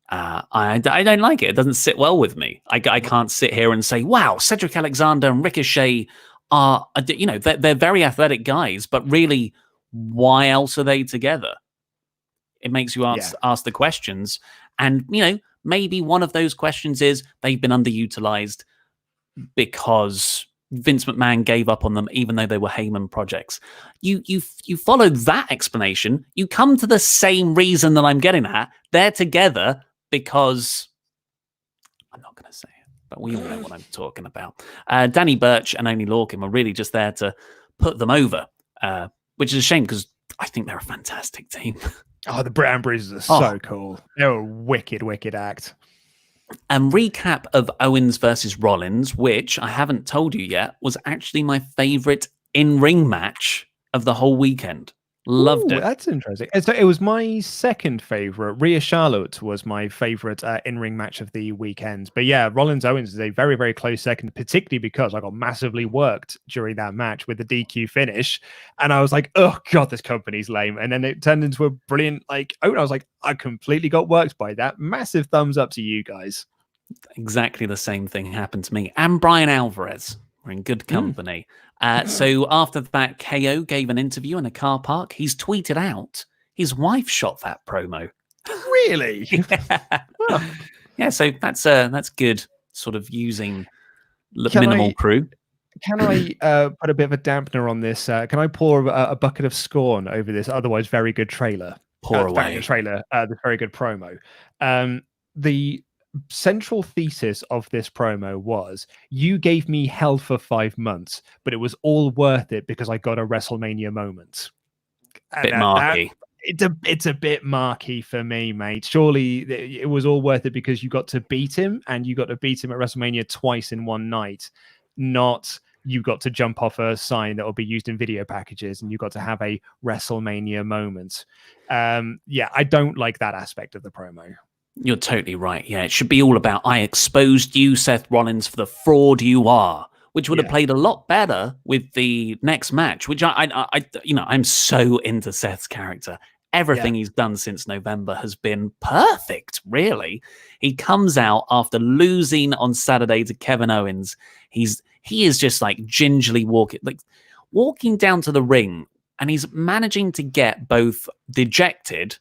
I don't like it. It doesn't sit well with me. I can't sit here and say, wow, Cedric Alexander and Ricochet are, they're very athletic guys, but really, why else are they together? It makes you ask the questions. And, maybe one of those questions is they've been underutilized because Vince McMahon gave up on them, even though they were Heyman projects. You follow that explanation, you come to the same reason that I'm getting at. They're together because I'm not going to say it, but we all know what I'm talking about. Danny Burch and Oney Lorcan were really just there to put them over, which is a shame because I think they're a fantastic team. Oh, the Brown Bruisers are so cool. They're a wicked act. Recap of Owens versus Rollins, which I haven't told you yet, was actually my favorite in-ring match of the whole weekend. Loved it. That's interesting. So it was my second favorite. Rhea Charlotte was my favorite in-ring match of the weekend. But yeah, Rollins Owens is a very, very close second, particularly because I got massively worked during that match with the DQ finish. And I was like, oh God, this company's lame. And then it turned into a brilliant, I was like, I completely got worked by that. Massive thumbs up to you guys. Exactly the same thing happened to me. And Brian Alvarez. We're in good company. So after that, KO gave an interview in a car park. He's tweeted out his wife shot that promo. Really? Yeah. Oh. Yeah, so that's good, sort of using minimal crew. Can I put a bit of a dampener on this? Can I pour a bucket of scorn over this otherwise very good trailer? Pour away. The very good promo. The central thesis of this promo was, you gave me hell for 5 months, but it was all worth it because I got a WrestleMania moment. Bit marky. It's a bit marky for me, mate. Surely it was all worth it because you got to beat him, and you got to beat him at WrestleMania twice in one night, not you got to jump off a sign that will be used in video packages and you got to have a WrestleMania moment. Yeah, I don't like that aspect of the promo. You're totally right. Yeah, it should be all about, I exposed you, Seth Rollins, for the fraud you are, which would have played a lot better with the next match, which I'm so into Seth's character. Everything he's done since November has been perfect, really. He comes out after losing on Saturday to Kevin Owens. He is just like gingerly walking down to the ring, and he's managing to get both dejected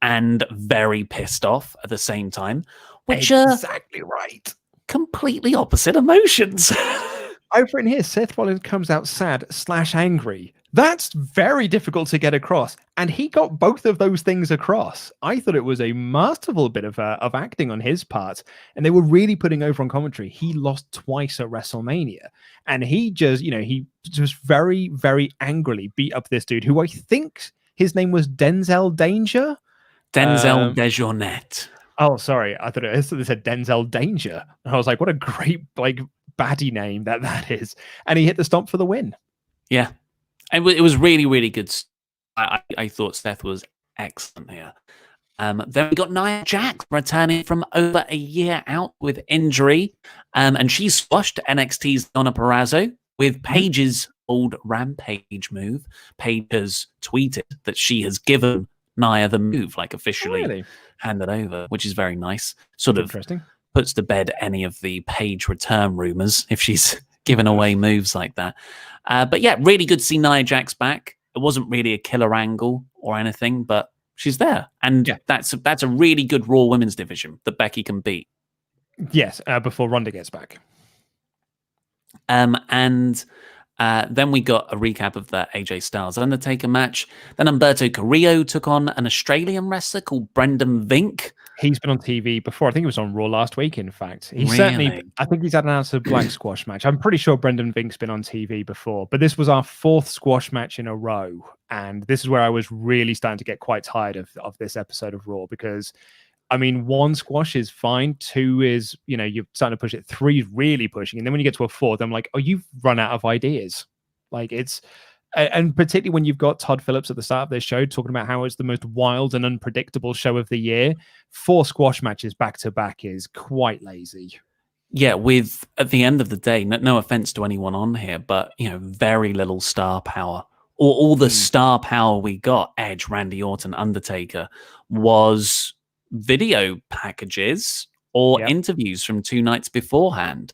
and very pissed off at the same time, which are exactly right. Completely opposite emotions. I've written here, Seth Rollins comes out sad / angry. That's very difficult to get across, and he got both of those things across. I thought it was a masterful bit of acting on his part, and they were really putting over on commentary. He lost twice at WrestleMania, and he just very, very angrily beat up this dude who I think his name was Denzel Danger. Denzel Dejournette. Oh, sorry. I thought it said Denzel Danger. And I was like, what a great baddie name that is. And he hit the stomp for the win. Yeah. It was really, really good. I thought Seth was excellent here. Then we got Nia Jax returning from over a year out with injury. And she squashed NXT's Donna Purrazzo with Paige's old Rampage move. Paige has tweeted that she has given Nia the move, officially handed over, which is very nice. Sort of interesting. Puts to bed any of the Paige return rumors if she's given away moves like that. But yeah, really good to see Nia Jax back. It wasn't really a killer angle or anything, but she's there, and that's a really good Raw Women's division that Becky can beat. Yes, before Ronda gets back. Then we got a recap of the AJ Styles Undertaker match. Then Humberto Carrillo took on an Australian wrestler called Brendan Vink. He's been on TV before. I think it was on Raw last week, in fact. I think he's had announced a black squash match. I'm pretty sure Brendan Vink's been on TV before, but this was our 4th squash match in a row. And this is where I was really starting to get quite tired of this episode of Raw, because, 1 squash is fine. 2 is, you're starting to push it. 3 is really pushing. And then when you get to a 4th, I'm like, oh, you've run out of ideas. And particularly when you've got Todd Phillips at the start of this show talking about how it's the most wild and unpredictable show of the year, 4 squash matches back to back is quite lazy. Yeah, with, at the end of the day, no offense to anyone on here, but, very little star power. All the star power we got, Edge, Randy Orton, Undertaker, was video packages or interviews from 2 nights beforehand.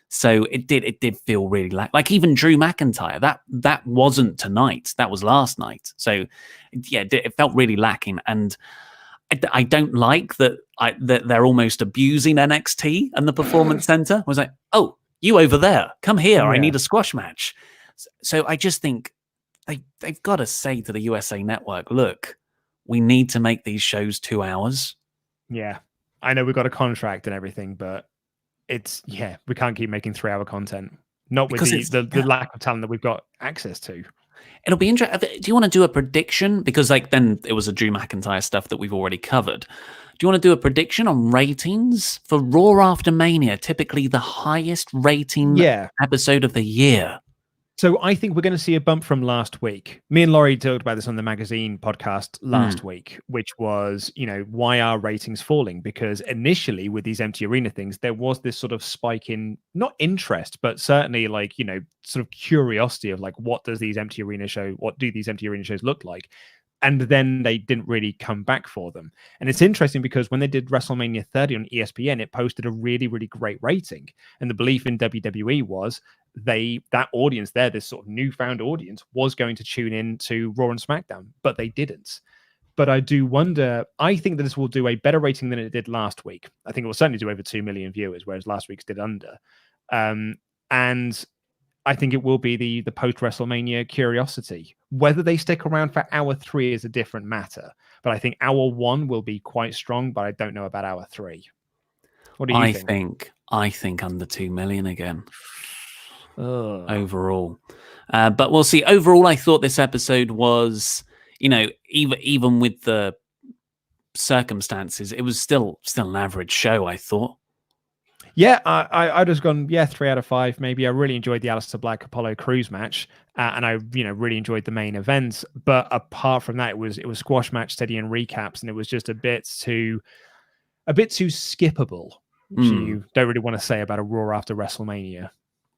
So it did feel really like even Drew McIntyre, that wasn't tonight, that was last night. So yeah, it felt really lacking, and I don't like that they're almost abusing NXT and the Performance Center. I was like, oh, You over there, come here. I Yeah. need a squash match. So I just think they've got to say to the USA Network, look, we need to make these shows 2 hours. Yeah. I know we've got a contract and everything, but we can't keep making 3-hour content. Not with the lack of talent that we've got access to. It'll be interesting. Do you want to do a prediction? Because then it was a Drew McIntyre stuff that we've already covered. Do you want to do a prediction on ratings for Raw after Mania? Typically the highest rating episode of the year. So I think we're going to see a bump from last week. Me and Laurie talked about this on the magazine podcast last week, which was, why are ratings falling? Because initially with these empty arena things, there was this sort of spike in not interest, but certainly sort of curiosity of what do these empty arena shows look like? And then they didn't really come back for them. And it's interesting because when they did WrestleMania 30 on ESPN, it posted a really, really great rating. And the belief in WWE was that audience there, this sort of newfound audience, was going to tune in to Raw and SmackDown, but they didn't. But I do wonder, I think that this will do a better rating than it did last week. I think it will certainly do over 2 million viewers, whereas last week's did under. And I think it will be the post-WrestleMania curiosity. Whether they stick around for hour 3 is a different matter. But I think hour 1 will be quite strong, but I don't know about hour 3. What do you think? I think under 2 million again. Overall. But we'll see. Overall, I thought this episode was, even with the circumstances, it was still an average show, I thought. Yeah, I'd just gone 3 out of 5. Maybe I really enjoyed the Alistair Black Apollo Cruz match, and I really enjoyed the main event. But apart from that, it was squash match, steady and recaps, and it was just a bit too skippable, which you don't really want to say about a Raw after WrestleMania.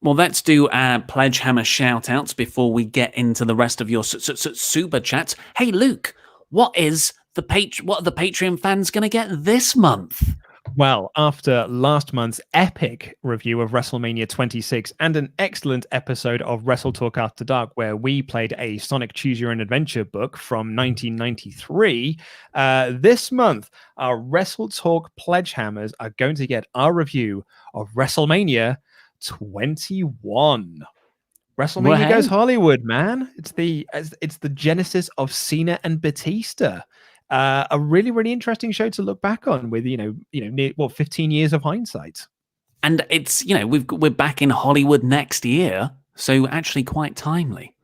Well, let's do our Pledge Hammer shout-outs before we get into the rest of your super chats. Hey, Luke, what are the Patreon fans going to get this month? Well, after last month's epic review of WrestleMania 26 and an excellent episode of WrestleTalk After Dark, where we played a Sonic Choose Your Own Adventure book from 1993, this month, our WrestleTalk Pledge Hammers are going to get our review of WrestleMania 21. WrestleMania goes Hollywood, man. It's the genesis of Cena and Batista. A really, really interesting show to look back on with, 15 years of hindsight. And it's, we're back in Hollywood next year. So actually quite timely.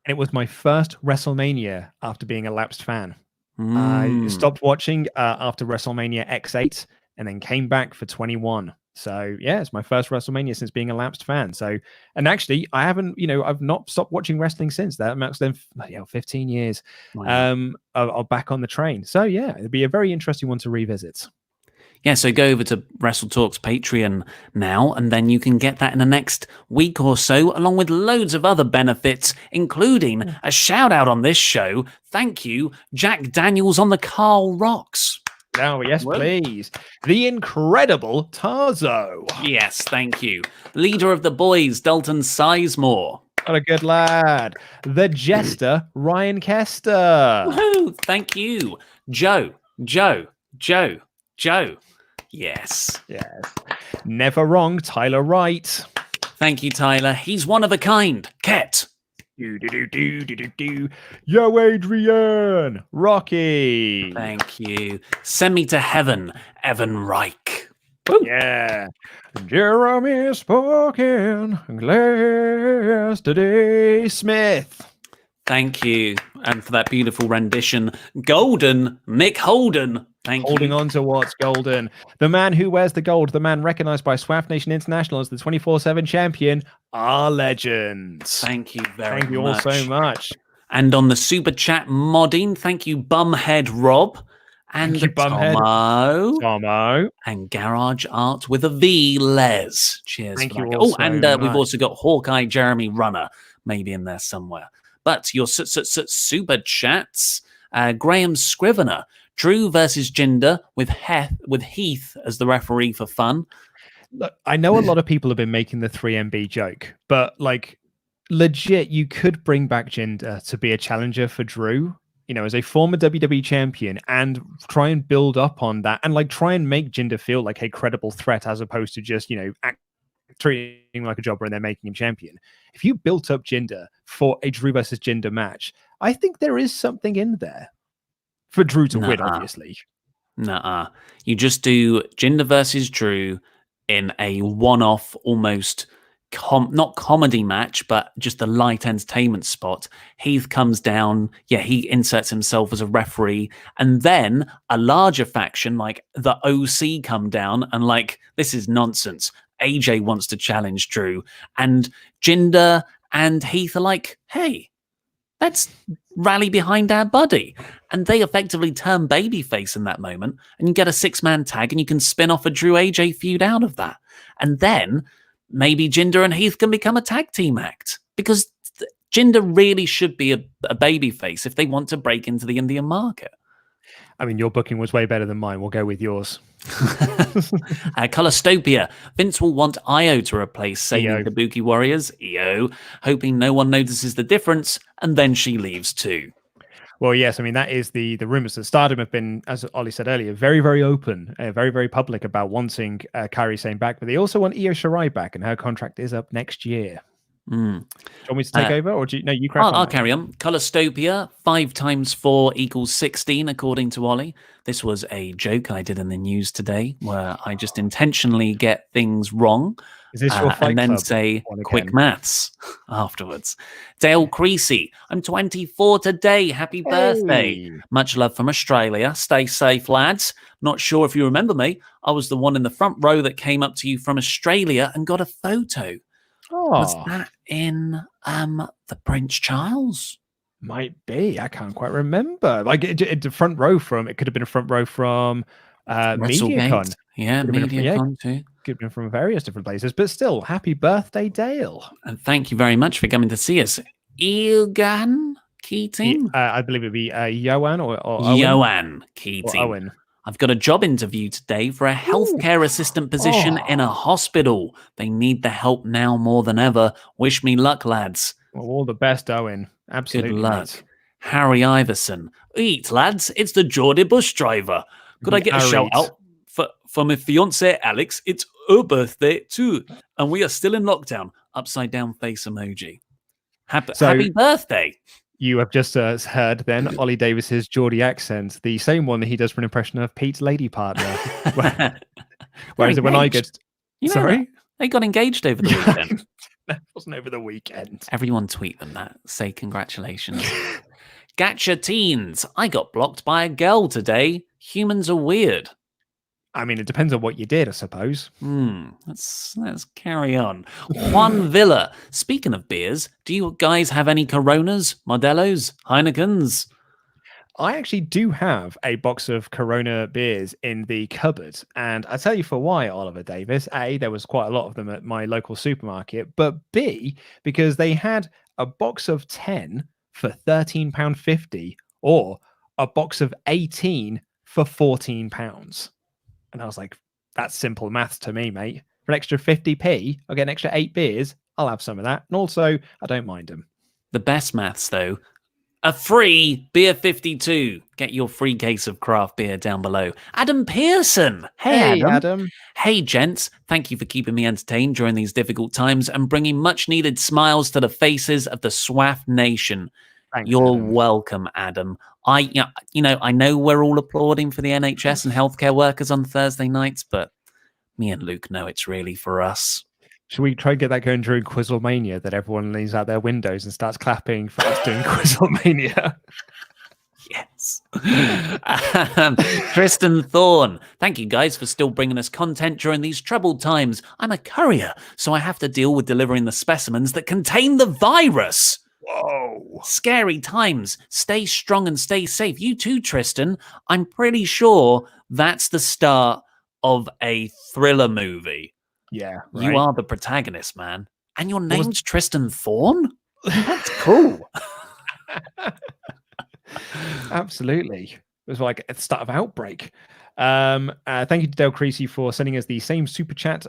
And it was my first WrestleMania after being a lapsed fan. I stopped watching after WrestleMania X8 and then came back for 21. So yeah, it's my first WrestleMania since being a lapsed fan. So, and actually I haven't, I've not stopped watching wrestling since that. That's then 15 years of back on the train. So yeah, it'll be a very interesting one to revisit. Yeah, so go over to WrestleTalk's Patreon now, and then you can get that in the next week or so, along with loads of other benefits, including a shout out on this show. Thank you, Jack Daniels on the Carl Rocks. Oh, yes, please. The incredible Tarzo. Yes, thank you. Leader of the boys, Dalton Sizemore. What a good lad. The Jester, Ryan Kester. Woohoo, thank you. Joe. Yes. Never wrong, Tyler Wright. Thank you, Tyler. He's one of a kind. Ket. Yo, Adrian, Rocky. Thank you. Send me to heaven, Evan Reich. Woo. Yeah. Jeremy Spoken, Glass Today Smith. Thank you. And for that beautiful rendition, Golden Mick Holden. Holding on to what's golden. The man who wears the gold, the man recognized by SWAF Nation International as the 24/7 champion, our legends. Thank you very much. Thank you all so much. And on the super chat modding, thank you, Bumhead Rob. And Tomo. And Garage Art with a V, Les. Cheers. Thank you all and we've also got Hawkeye Jeremy Runner, maybe in there somewhere. But your super chats, Graham Scrivener, Drew versus Jinder with Heath as the referee for fun. Look, I know a lot of people have been making the 3MB joke, but legit, you could bring back Jinder to be a challenger for Drew, as a former WWE champion, and try and build up on that and try and make Jinder feel like a credible threat as opposed to just, acting treating him like a jobber and they're making him champion. If you built up Jinder for a Drew versus Jinder match, I think there is something in there for Drew to win, obviously. Nuh-uh. You just do Jinder versus Drew in a one-off, almost not comedy match, but just a light entertainment spot. Heath comes down, he inserts himself as a referee, and then a larger faction like the OC come down and like, this is nonsense. AJ wants to challenge Drew, and Jinder and Heath are like, hey, let's rally behind our buddy. And they effectively turn babyface in that moment, and you get a 6-man tag, and you can spin off a Drew AJ feud out of that. And then maybe Jinder and Heath can become a tag team act, because Jinder really should be a babyface if they want to break into the Indian market. I mean, your booking was way better than mine. We'll go with yours. Colostopia. Vince will want Io to replace Sadie Kabuki Warriors, Io, hoping no one notices the difference, and then she leaves too. Well, yes, I mean, that is the rumors that Stardom have been, as Ollie said earlier, very, very open, very, very public about wanting Kairi Sane back, but they also want Io Shirai back, and her contract is up next year. Do you want me to take over, or do you? No, you crack on. I'll carry on. Colostopia, 5 times 4 equals 16, according to Ollie. This was a joke I did in the news today, where I just intentionally get things wrong. Is this your Fight and then Club say quick maths afterwards. Dale Creasy, I'm 24 today. Happy birthday. Much love from Australia. Stay safe, lads. Not sure if you remember me. I was the one in the front row that came up to you from Australia and got a photo. Was that in the Prince Charles? Might be. I can't quite remember. Like the front row from, it could have been a front row from MediaCon. Yeah, MediaCon too. Could have been from various different places, but still, happy birthday, Dale. And thank you very much for coming to see us. Eogan Keating? I believe it'd be Johan or Owen. Johan Keating. Or Owen. I've got a job interview today for a healthcare assistant position in a hospital. They need the help now more than ever. Wish me luck, lads. Well, all the best, Owen. Absolutely. Good luck. Mate. Harry Iverson. Eat, lads. It's the Geordie bus driver. Could I get a shout out for my fiance Alex? It's her birthday too, and we are still in lockdown. Upside down face emoji. Happy birthday. You have just heard then Ollie Davis's Geordie accent, the same one that he does for an impression of Pete's lady partner. Whereas when I get... Sorry? They got engaged over the weekend. That wasn't over the weekend. Everyone tweet them that. Say congratulations. Gacha teens. I got blocked by a girl today. Humans are weird. I mean, it depends on what you did, I suppose. Let's carry on. Juan Villa. Speaking of beers, do you guys have any Coronas, Modelos, Heinekens? I actually do have a box of Corona beers in the cupboard. And I tell you for why, Oliver Davis. A, there was quite a lot of them at my local supermarket. But B, because they had a box of 10 for £13.50 or a box of 18 for £14. And I was like, that's simple maths to me, mate. For an extra 50p, I'll get an extra 8 beers. I'll have some of that. And also, I don't mind them. The best maths, though, a free Beer 52. Get your free case of craft beer down below. Adam Pearson. Hey, Adam. Hey, gents. Thank you for keeping me entertained during these difficult times and bringing much-needed smiles to the faces of the SWAF Nation. Thanks, You're Adam. welcome, Adam. I know we're all applauding for the NHS and healthcare workers on Thursday nights, but me and Luke know it's really for us. Should we try and get that going during Quizzlemania, that everyone leans out their windows and starts clapping for us doing Quizzlemania? Yes. Tristan Thorne. Thank you guys for still bringing us content during these troubled times. I'm a courier, so I have to deal with delivering the specimens that contain the virus. Whoa. Scary times. Stay strong and stay safe. You too, Tristan. I'm pretty sure that's the start of a thriller movie. Yeah. Right. You are the protagonist, man. And your name's Tristan Thorne? That's cool. Absolutely. It was like at the start of Outbreak. Thank you to Dale Creasy for sending us the same super chat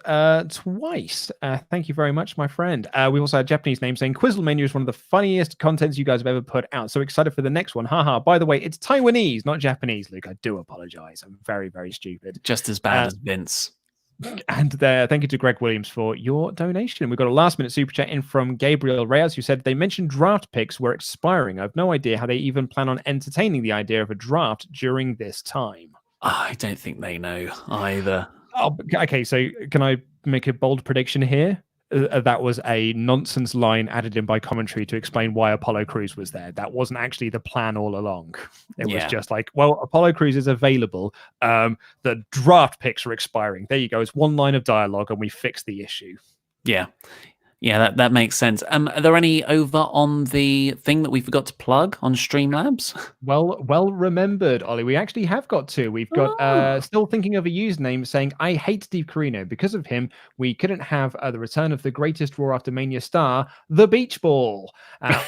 twice. Thank you very much, my friend. We also had a Japanese name saying Quizzlemania is one of the funniest contents you guys have ever put out. So excited for the next one. Haha. By the way, it's Taiwanese, not Japanese, Luke. I do apologize. I'm very, very stupid. Just as bad as Vince. And thank you to Greg Williams for your donation. We've got a last-minute super chat in from Gabriel Reyes, who said they mentioned draft picks were expiring. I've no idea how they even plan on entertaining the idea of a draft during this time. I don't think they know either. Oh, okay, so can I make a bold prediction here? That was a nonsense line added in by commentary to explain why Apollo Crews was there. That wasn't actually the plan all along. It was just like, well, Apollo Crews is available. The draft picks are expiring. There you go. It's one line of dialogue and we fixed the issue. Yeah. Yeah, that makes sense. Are there any over on the thing that we forgot to plug on Streamlabs? Well remembered, Ollie. We actually have got two. We've got still thinking of a username saying, I hate Steve Carino. Because of him, we couldn't have the return of the greatest Raw After Mania star, the Beach Ball.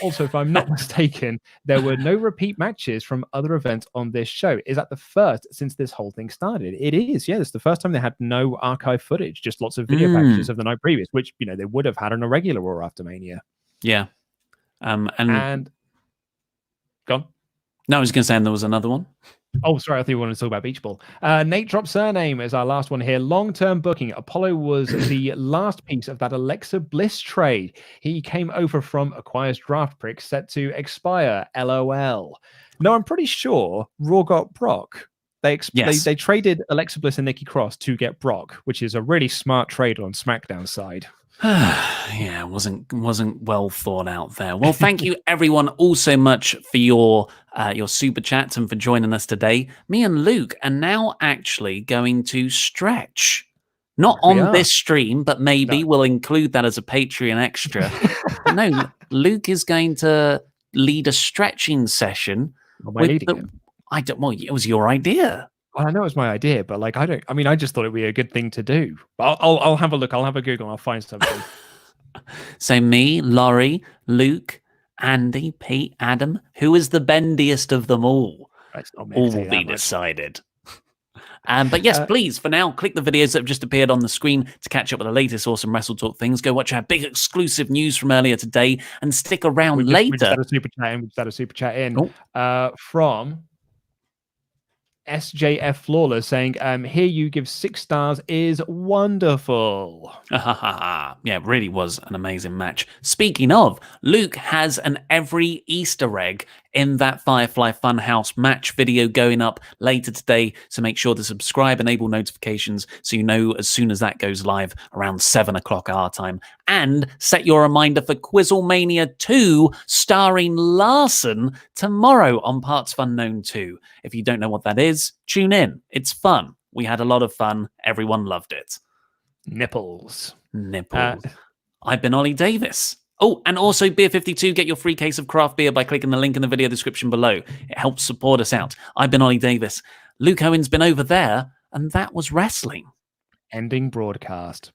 Also, if I'm not mistaken, there were no repeat matches from other events on this show. Is that the first since this whole thing started? It is, yeah. It's the first time they had no archive footage, just lots of video packages of the night previous, which, you know, they would have had on a regular Raw After Mania. Yeah. And gone. No, I was going to say, and there was another one. Oh, sorry. I thought you wanted to talk about Beach Ball. Nate Drop Surname is our last one here. Long-term booking. Apollo was the last piece of that Alexa Bliss trade. He came over from Acquire's draft pick set to expire. LOL. No, I'm pretty sure Raw got Brock. They traded Alexa Bliss and Nikki Cross to get Brock, which is a really smart trade on SmackDown's side. Yeah, wasn't well thought out there. Well, thank you everyone all so much for your super chats and for joining us today. Me and Luke are now actually going to stretch. Not on this stream, but maybe we'll include that as a Patreon extra. No, Luke is going to lead a stretching session. Well, it was your idea. Well, I know it was my idea, but like, I just thought it'd be a good thing to do. I'll have a look. I'll have a Google. I'll find something. So me, Laurie, Luke, Andy, Pete, Adam, who is the bendiest of them all? All will be decided. But yes, please, for now, click the videos that have just appeared on the screen to catch up with the latest awesome WrestleTalk things. Go watch our big exclusive news from earlier today and stick around later. We just had a super chat in from SJF Flawless saying, here you give 6 stars is wonderful. Yeah, it really was an amazing match. Speaking of, Luke has an every Easter egg in that Firefly Funhouse match video going up later today. So make sure to subscribe, enable notifications so you know as soon as that goes live around 7 o'clock our time. And set your reminder for Quizzlemania 2 starring Larson tomorrow on Parts Unknown 2. If you don't know what that is, tune in. It's fun. We had a lot of fun. Everyone loved it. Nipples. I've been Ollie Davis. Oh, and also Beer 52, get your free case of craft beer by clicking the link in the video description below. It helps support us out. I've been Ollie Davis. Luke Owens been over there, and that was wrestling. Ending broadcast.